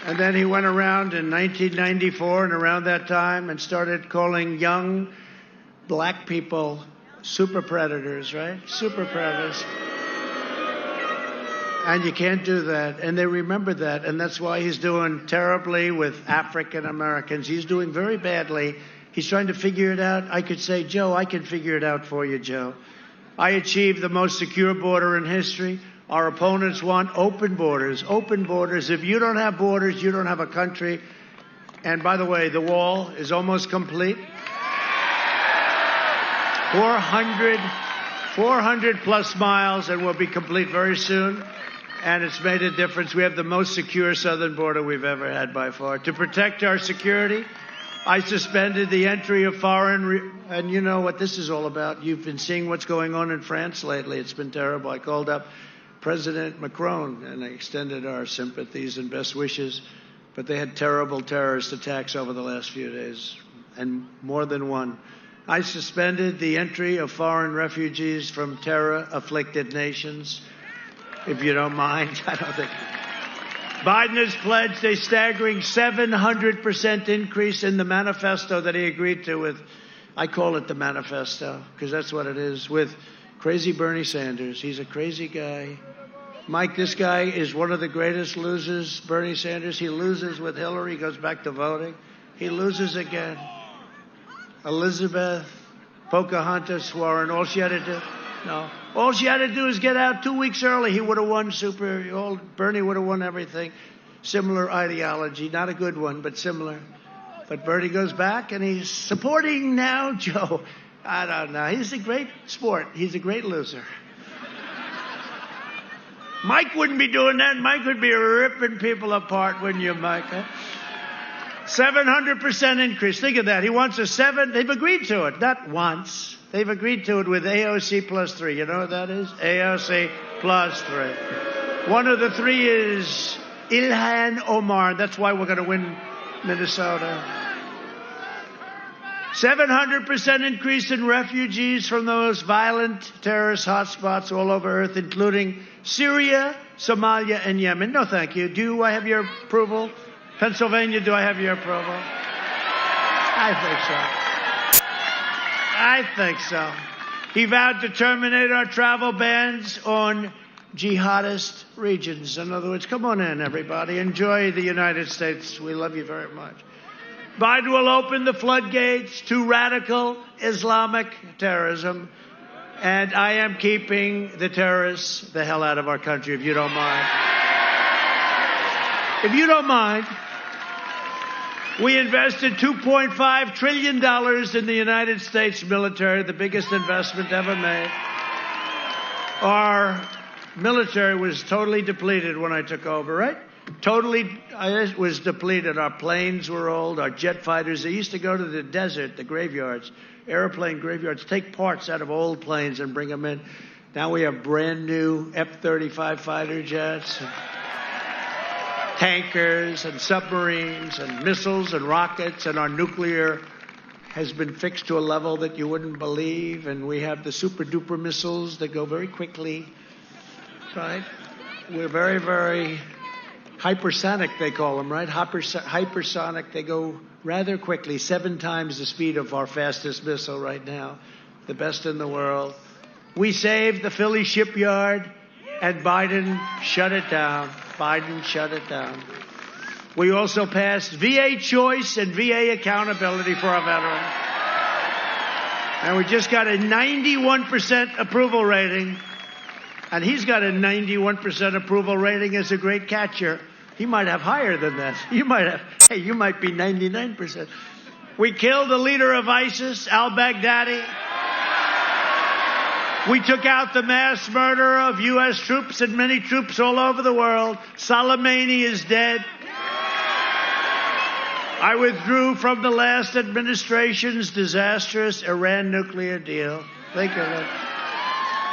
And then he went around in 1994 and around that time and started calling young black people super predators, right? Super predators. And you can't do that. And they remember that. And that's why he's doing terribly with African Americans. He's doing very badly. He's trying to figure it out. I could say, Joe, I can figure it out for you, Joe. I achieved the most secure border in history. Our opponents want open borders. Open borders. If you don't have borders, you don't have a country. And by the way, the wall is almost complete. 400 plus miles, and will be complete very soon. And it's made a difference. We have the most secure southern border we've ever had by far. To protect our security, I suspended the entry of foreign, and you know what this is all about. You've been seeing what's going on in France lately. It's been terrible. I called up President Macron, and I extended our sympathies and best wishes. But they had terrible terrorist attacks over the last few days, and more than one. I suspended the entry of foreign refugees from terror-afflicted nations. If you don't mind, I don't think. Biden has pledged a staggering 700% increase in the manifesto that he agreed to with, I call it the manifesto, because that's what it is, with crazy Bernie Sanders. He's a crazy guy. Mike, this guy is one of the greatest losers, Bernie Sanders. He loses with Hillary, goes back to voting. He loses again. Elizabeth, Pocahontas, Warren, all she had to do, no. All she had to do is get out 2 weeks early. He would have won Bernie would have won everything. Similar ideology, not a good one, but similar. But Bernie goes back, and he's supporting now Joe. I don't know. He's a great sport. He's a great loser. Mike wouldn't be doing that. Mike would be ripping people apart, wouldn't you, Mike? Huh? 700% increase. Think of that. He wants they've agreed to it. Not once. They've agreed to it with AOC plus 3. You know what that is? AOC plus 3. One of the 3 is Ilhan Omar. That's why we're going to win Minnesota. 700% increase in refugees from the most violent terrorist hotspots all over Earth, including Syria, Somalia, and Yemen. No, thank you. Do I have your approval? Pennsylvania, do I have your approval? I think so. He vowed to terminate our travel bans on jihadist regions. In other words, come on in, everybody. Enjoy the United States. We love you very much. Biden will open the floodgates to radical Islamic terrorism. And I am keeping the terrorists the hell out of our country, if you don't mind. If you don't mind, we invested $2.5 trillion in the United States military, the biggest investment ever made. Our military was totally depleted when I took over, right? Totally was depleted. Our planes were old, our jet fighters. They used to go to the desert, the graveyards, airplane graveyards, take parts out of old planes and bring them in. Now we have brand new F-35 fighter jets, and tankers and submarines and missiles and rockets, and our nuclear has been fixed to a level that you wouldn't believe, and we have the super-duper missiles that go very quickly, right? We're very, very hypersonic, they call them, right? Hypersonic, they go rather quickly, 7 times the speed of our fastest missile right now, the best in the world. We saved the Philly shipyard, and Biden shut it down. Biden shut it down. We also passed VA choice and VA accountability for our veterans. And we just got a 91% approval rating. And he's got a 91% approval rating as a great catcher. He might have higher than that. You might be 99%. We killed the leader of ISIS, al-Baghdadi. We took out the mass murderer of U.S. troops and many troops all over the world. Soleimani is dead. I withdrew from the last administration's disastrous Iran nuclear deal. Think of it.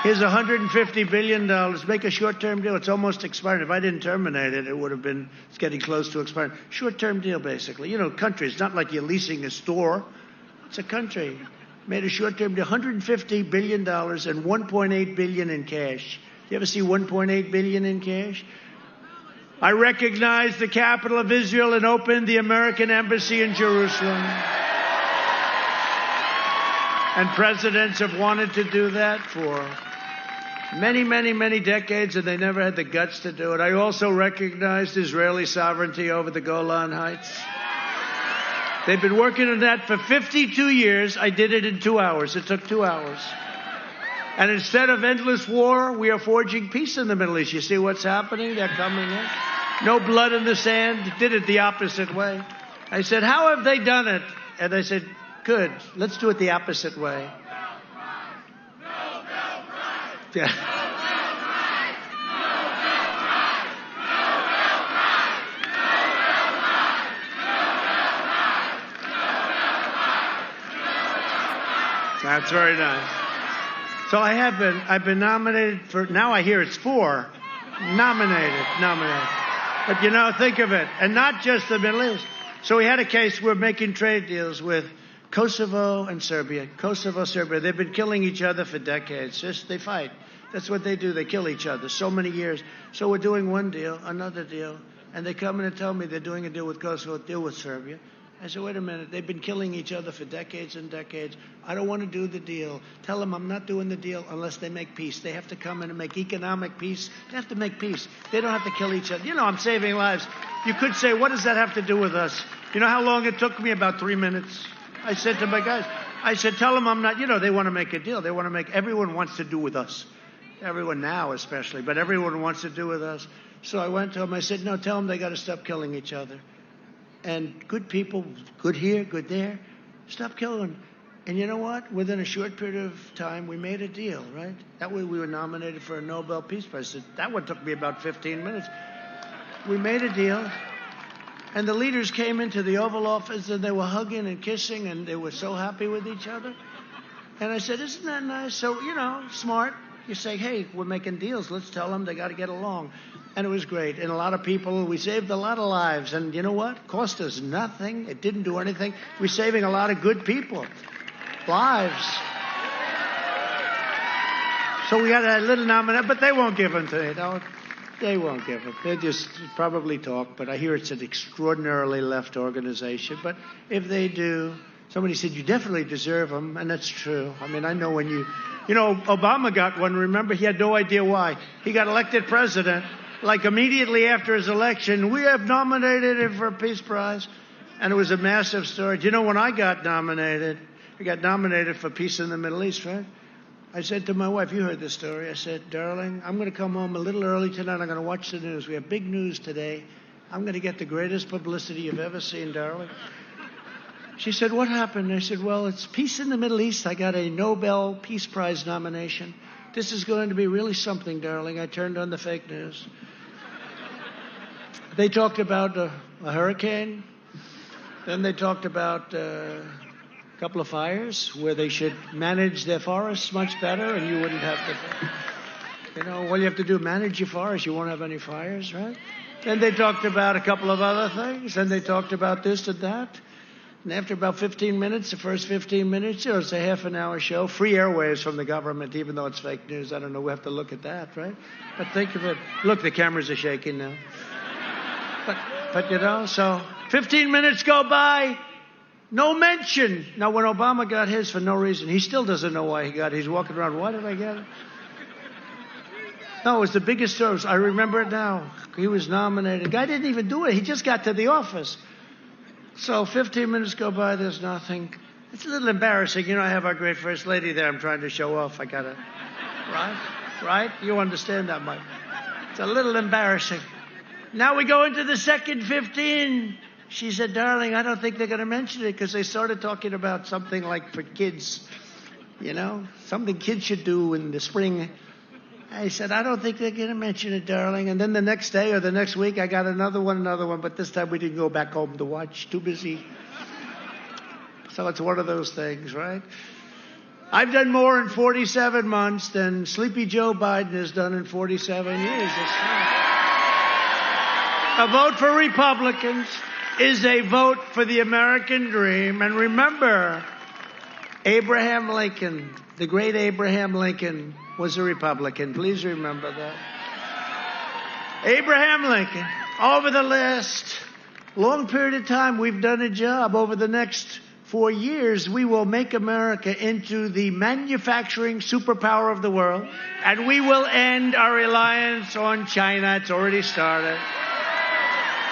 Here's $150 billion. Make a short-term deal. It's almost expired. If I didn't terminate it, it would have been, it's getting close to expiring. Short-term deal, basically. You know, country. It's not like you're leasing a store. It's a country. Made a short-term deal, $150 billion and $1.8 billion in cash. You ever see $1.8 billion in cash? I recognized the capital of Israel and opened the American embassy in Jerusalem. And presidents have wanted to do that for many, many, many decades, and they never had the guts to do it. I also recognized Israeli sovereignty over the Golan Heights. They've been working on that for 52 years. I did it in 2 hours. It took 2 hours. And instead of endless war, we are forging peace in the Middle East. You see what's happening? They're coming in. No blood in the sand. Did it the opposite way. I said, how have they done it? And they said, good. Let's do it the opposite way. Yeah. That's very nice. So I've been nominated for, now I hear it's 4. Nominated. But you know, think of it. And not just the Middle East. So we had a case, we're making trade deals with Kosovo and Serbia. Kosovo, Serbia. They've been killing each other for decades. Just, they fight. That's what they do. They kill each other so many years. So we're doing one deal, another deal. And they come in and tell me they're doing a deal with Kosovo, a deal with Serbia. I said, wait a minute. They've been killing each other for decades and decades. I don't want to do the deal. Tell them I'm not doing the deal unless they make peace. They have to come in and make economic peace. They have to make peace. They don't have to kill each other. You know, I'm saving lives. You could say, what does that have to do with us? You know how long it took me? About 3 minutes. I said to my guys, I said, tell them I'm not, you know, they want to make a deal. They want to make, everyone wants to do with us. Everyone now especially, but everyone wants to do with us. So I went to them. I said, no, tell them they got to stop killing each other. And good people, good here, good there, stop killing. And you know what? Within a short period of time, we made a deal, right? That way we were nominated for a Nobel Peace Prize. That one took me about 15 minutes. We made a deal. And the leaders came into the Oval Office and they were hugging and kissing and they were so happy with each other. And I said, isn't that nice? So, you know, smart. You say, hey, we're making deals. Let's tell them they got to get along. And it was great. And a lot of people, we saved a lot of lives. And you know what? It cost us nothing. It didn't do anything. We're saving a lot of good people. Lives. So we got a little nomination, but they won't give them to you. They won't give it. They just probably talk. But I hear it's an extraordinarily left organization. But if they do, somebody said, you definitely deserve them. And that's true. I mean, I know when you know, Obama got one. Remember, he had no idea why. He got elected president. Like immediately after his election, we have nominated him for a Peace Prize. And it was a massive story. Do you know when I got nominated? I got nominated for peace in the Middle East, right? I said to my wife, you heard this story. I said, darling, I'm going to come home a little early tonight. I'm going to watch the news. We have big news today. I'm going to get the greatest publicity you've ever seen, darling. She said, what happened? I said, well, it's peace in the Middle East. I got a Nobel Peace Prize nomination. This is going to be really something, darling. I turned on the fake news. They talked about a hurricane. Then they talked about a couple of fires where they should manage their forests much better and you wouldn't have to, you know, all you have to do, manage your forest, you won't have any fires, right? Then they talked about a couple of other things. Then they talked about this and that. And after about 15 minutes, the first 15 minutes, it's a half an hour show. Free airwaves from the government, even though it's fake news. I don't know. We have to look at that, right? But think of it. Look, the cameras are shaking now. But so 15 minutes go by. No mention. Now, when Obama got his for no reason, he still doesn't know why he got it. He's walking around, why did I get it? No, it was the biggest story. I remember it now. He was nominated. The guy didn't even do it. He just got to the office. So 15 minutes go by, there's nothing. It's a little embarrassing. I have our great First Lady there. I'm trying to show off. I got to, right? You understand that, Mike. It's a little embarrassing. Now we go into the second 15. She said, darling, I don't think they're going to mention it because they started talking about something like for kids, something kids should do in the spring. I said, I don't think they're going to mention it, darling. And then the next day or the next week, I got another one, but this time we didn't go back home to watch. Too busy. So it's one of those things, right? I've done more in 47 months than Sleepy Joe Biden has done in 47 years. A vote for Republicans is a vote for the American dream. And remember, Abraham Lincoln, the great Abraham Lincoln, was a Republican. Please remember that. Abraham Lincoln, over the last long period of time, we've done a job. Over the next 4 years, we will make America into the manufacturing superpower of the world, and we will end our reliance on China. It's already started.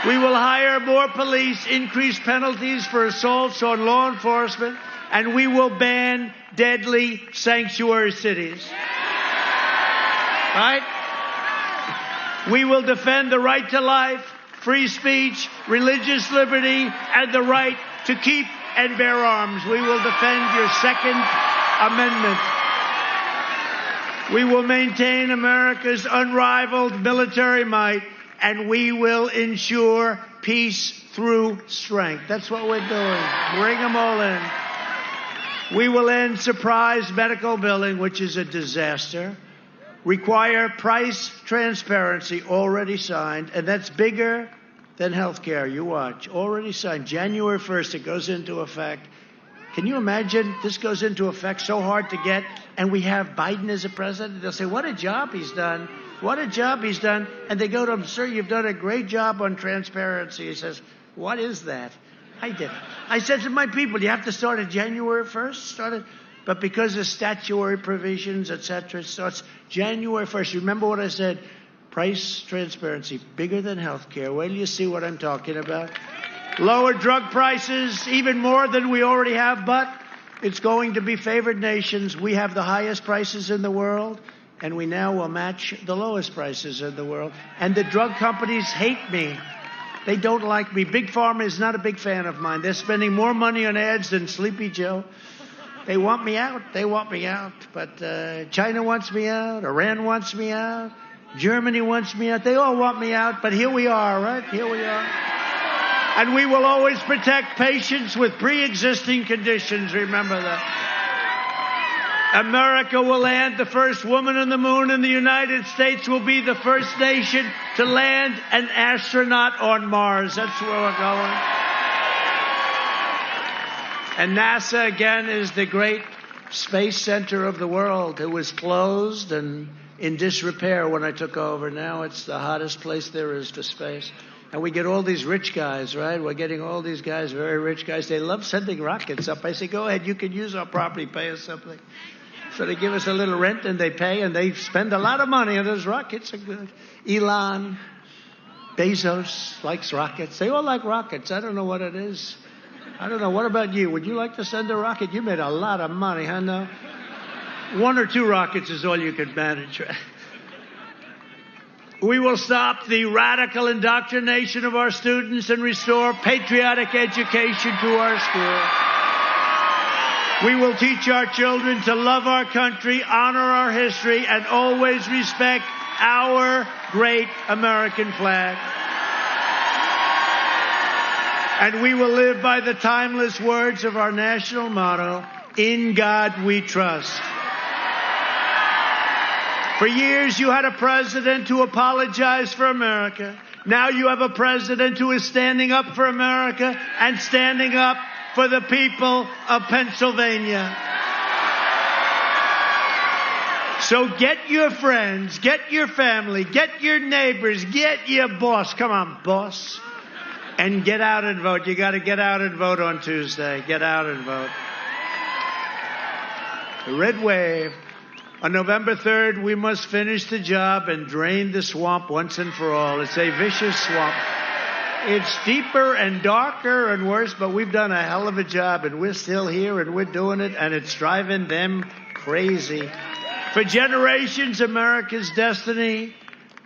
We will hire more police, increase penalties for assaults on law enforcement, and we will ban deadly sanctuary cities. Right? We will defend the right to life, free speech, religious liberty, and the right to keep and bear arms. We will defend your Second Amendment. We will maintain America's unrivaled military might, and we will ensure peace through strength. That's what we're doing. Bring them all in. We will end surprise medical billing, which is a disaster. Require price transparency, already signed, and that's bigger than health care. You watch. Already signed. January 1st, it goes into effect. Can you imagine? This goes into effect, so hard to get, and we have Biden as a president. They'll say, what a job he's done. What a job he's done. And they go to him, sir, you've done a great job on transparency. He says, what is that? I did. I said to my people, you have to start at January 1st. But because of statutory provisions, et cetera, it starts January 1st. Remember what I said? Price transparency, bigger than health care. Wait till you see what I'm talking about. Lower drug prices, even more than we already have, but it's going to be favored nations. We have the highest prices in the world, and we now will match the lowest prices in the world. And the drug companies hate me. They don't like me. Big Pharma is not a big fan of mine. They're spending more money on ads than Sleepy Joe. They want me out. They want me out. But China wants me out. Iran wants me out. Germany wants me out. They all want me out. But here we are, right? Here we are. And we will always protect patients with pre-existing conditions. Remember that. America will land the first woman on the moon, and the United States will be the first nation to land an astronaut on Mars. That's where we're going. And NASA, again, is the great space center of the world. It was closed and in disrepair when I took over. Now it's the hottest place there is for space. And we get all these rich guys, right? We're getting all these guys, very rich guys. They love sending rockets up. I say, go ahead, you can use our property, pay us something. So they give us a little rent and they pay and they spend a lot of money, and those rockets are good. Elon, Bezos likes rockets. They all like rockets. I don't know what it is. I don't know. What about you? Would you like to send a rocket? You made a lot of money, huh? No? 1 or 2 rockets is all you could manage. We will stop the radical indoctrination of our students and restore patriotic education to our schools. We will teach our children to love our country, honor our history, and always respect our great American flag. And we will live by the timeless words of our national motto, in God we trust. For years you had a president who apologized for America. Now you have a president who is standing up for America and standing up for the people of Pennsylvania. So get your friends, get your family, get your neighbors, get your boss. Come on, boss. And get out and vote. You got to get out and vote on Tuesday. Get out and vote. The red wave. On November 3rd, we must finish the job and drain the swamp once and for all. It's a vicious swamp. It's deeper and darker and worse, but we've done a hell of a job, and we're still here, and we're doing it, and it's driving them crazy. For generations, America's destiny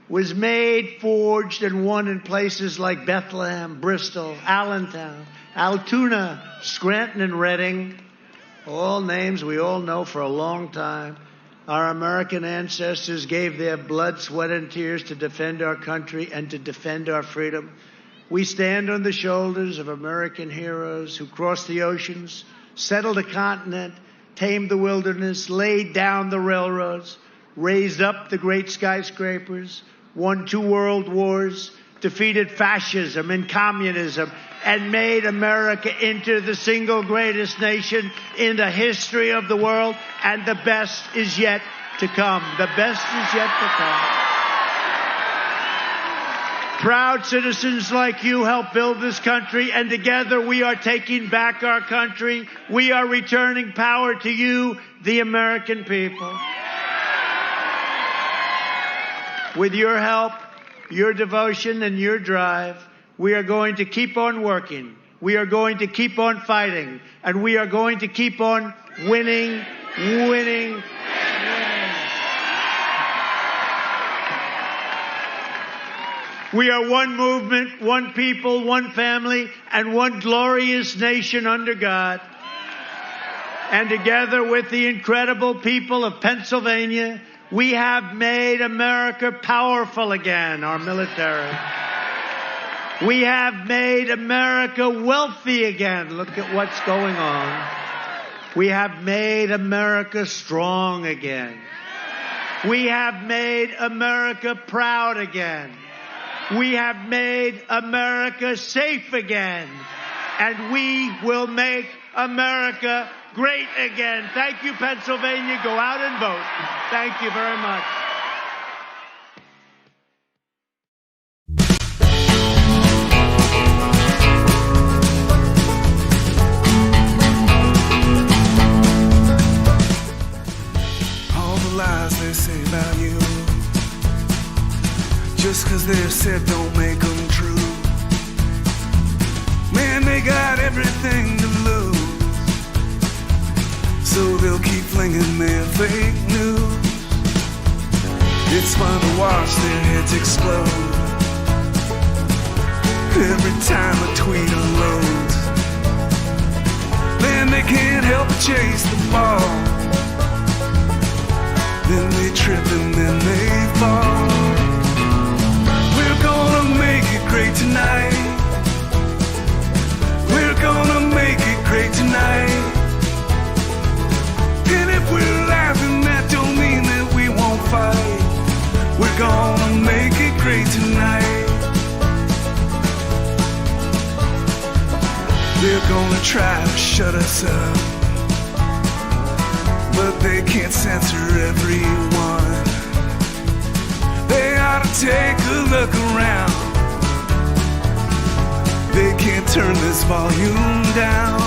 was made, forged, and won in places like Bethlehem, Bristol, Allentown, Altoona, Scranton, and Reading. All names we all know for a long time. Our American ancestors gave their blood, sweat, and tears to defend our country and to defend our freedom. We stand on the shoulders of American heroes who crossed the oceans, settled a continent, tamed the wilderness, laid down the railroads, raised up the great skyscrapers, won 2 world wars, defeated fascism and communism, and made America into the single greatest nation in the history of the world. And the best is yet to come. The best is yet to come. Proud citizens like you help build this country, and together we are taking back our country. We are returning power to you, the American people. With your help, your devotion, and your drive, we are going to keep on working. We are going to keep on fighting. And we are going to keep on winning. We are one movement, one people, one family, and one glorious nation under God. And together with the incredible people of Pennsylvania, we have made America powerful again, our military. We have made America wealthy again. Look at what's going on. We have made America strong again. We have made America proud again. We have made America safe again. And we will make America great again. Thank you, Pennsylvania. Go out and vote. Thank you very much. All the lies they say about you, just 'cause they're said don't make them true. Man, they got everything to lose, so they'll keep flinging their fake news. It's fun to watch their heads explode every time a tweet unloads. Then they can't help but chase the ball. Then they trip and then they fall. We're gonna make it great tonight. We're gonna make it great tonight. And if we're laughing, that don't mean that we won't fight. We're gonna make it great tonight. They're gonna try to shut us up, but they can't censor everyone. They ought to take a look around. They can't turn this volume down.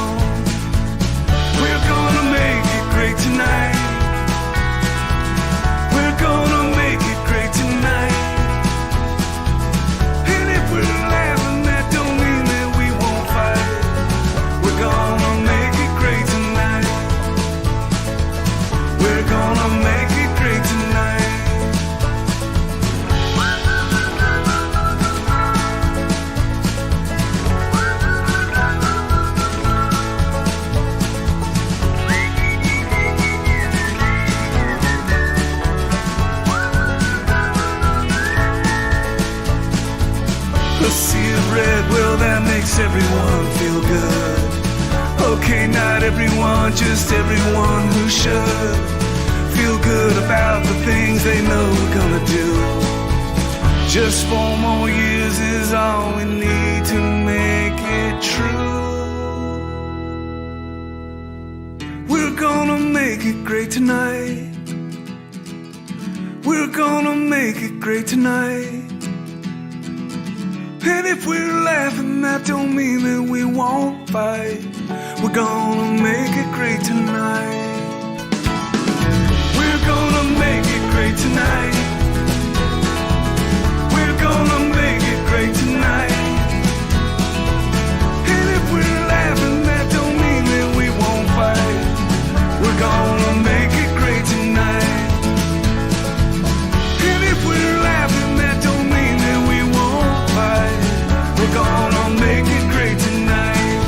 We're gonna make it great tonight. We're gonna make it great tonight. And if we're laughing, that don't mean that we won't fight. We're gonna make it great tonight. We're gonna make it great tonight. A sea of red, well, that makes everyone feel good. Okay, not everyone, just everyone who should feel good about the things they know we're gonna do. Just 4 more years is all we need to make it true. make it great tonight. We're gonna make it great tonight. And if we're laughing, that don't mean that we won't fight. We're gonna make it great tonight. We're gonna make it great tonight. We're gonna make it great tonight. And if we're laughing, that don't mean that we won't fight. We're gonna make it great tonight. And if we're laughing, that don't mean that we won't fight. We're gonna make it great tonight.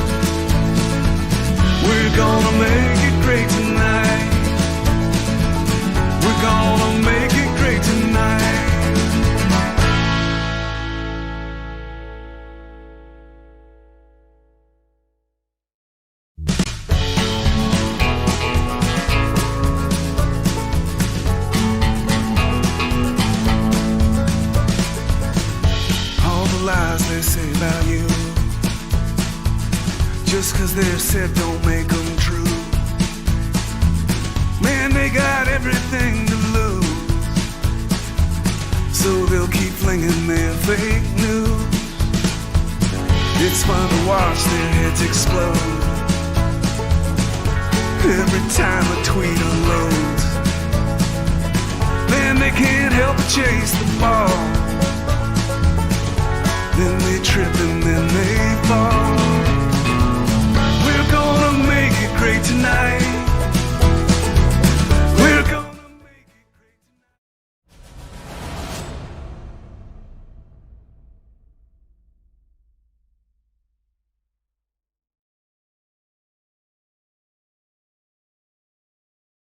We're gonna make it great tonight. We're gonna make it great tonight. All the lies they say about you, just 'cause they're said don't make them true. Man, they got everything to lose, so they'll keep flinging their fake news. It's fun to watch their heads explode every time a tweet unloads. Man, they can't help but chase the ball.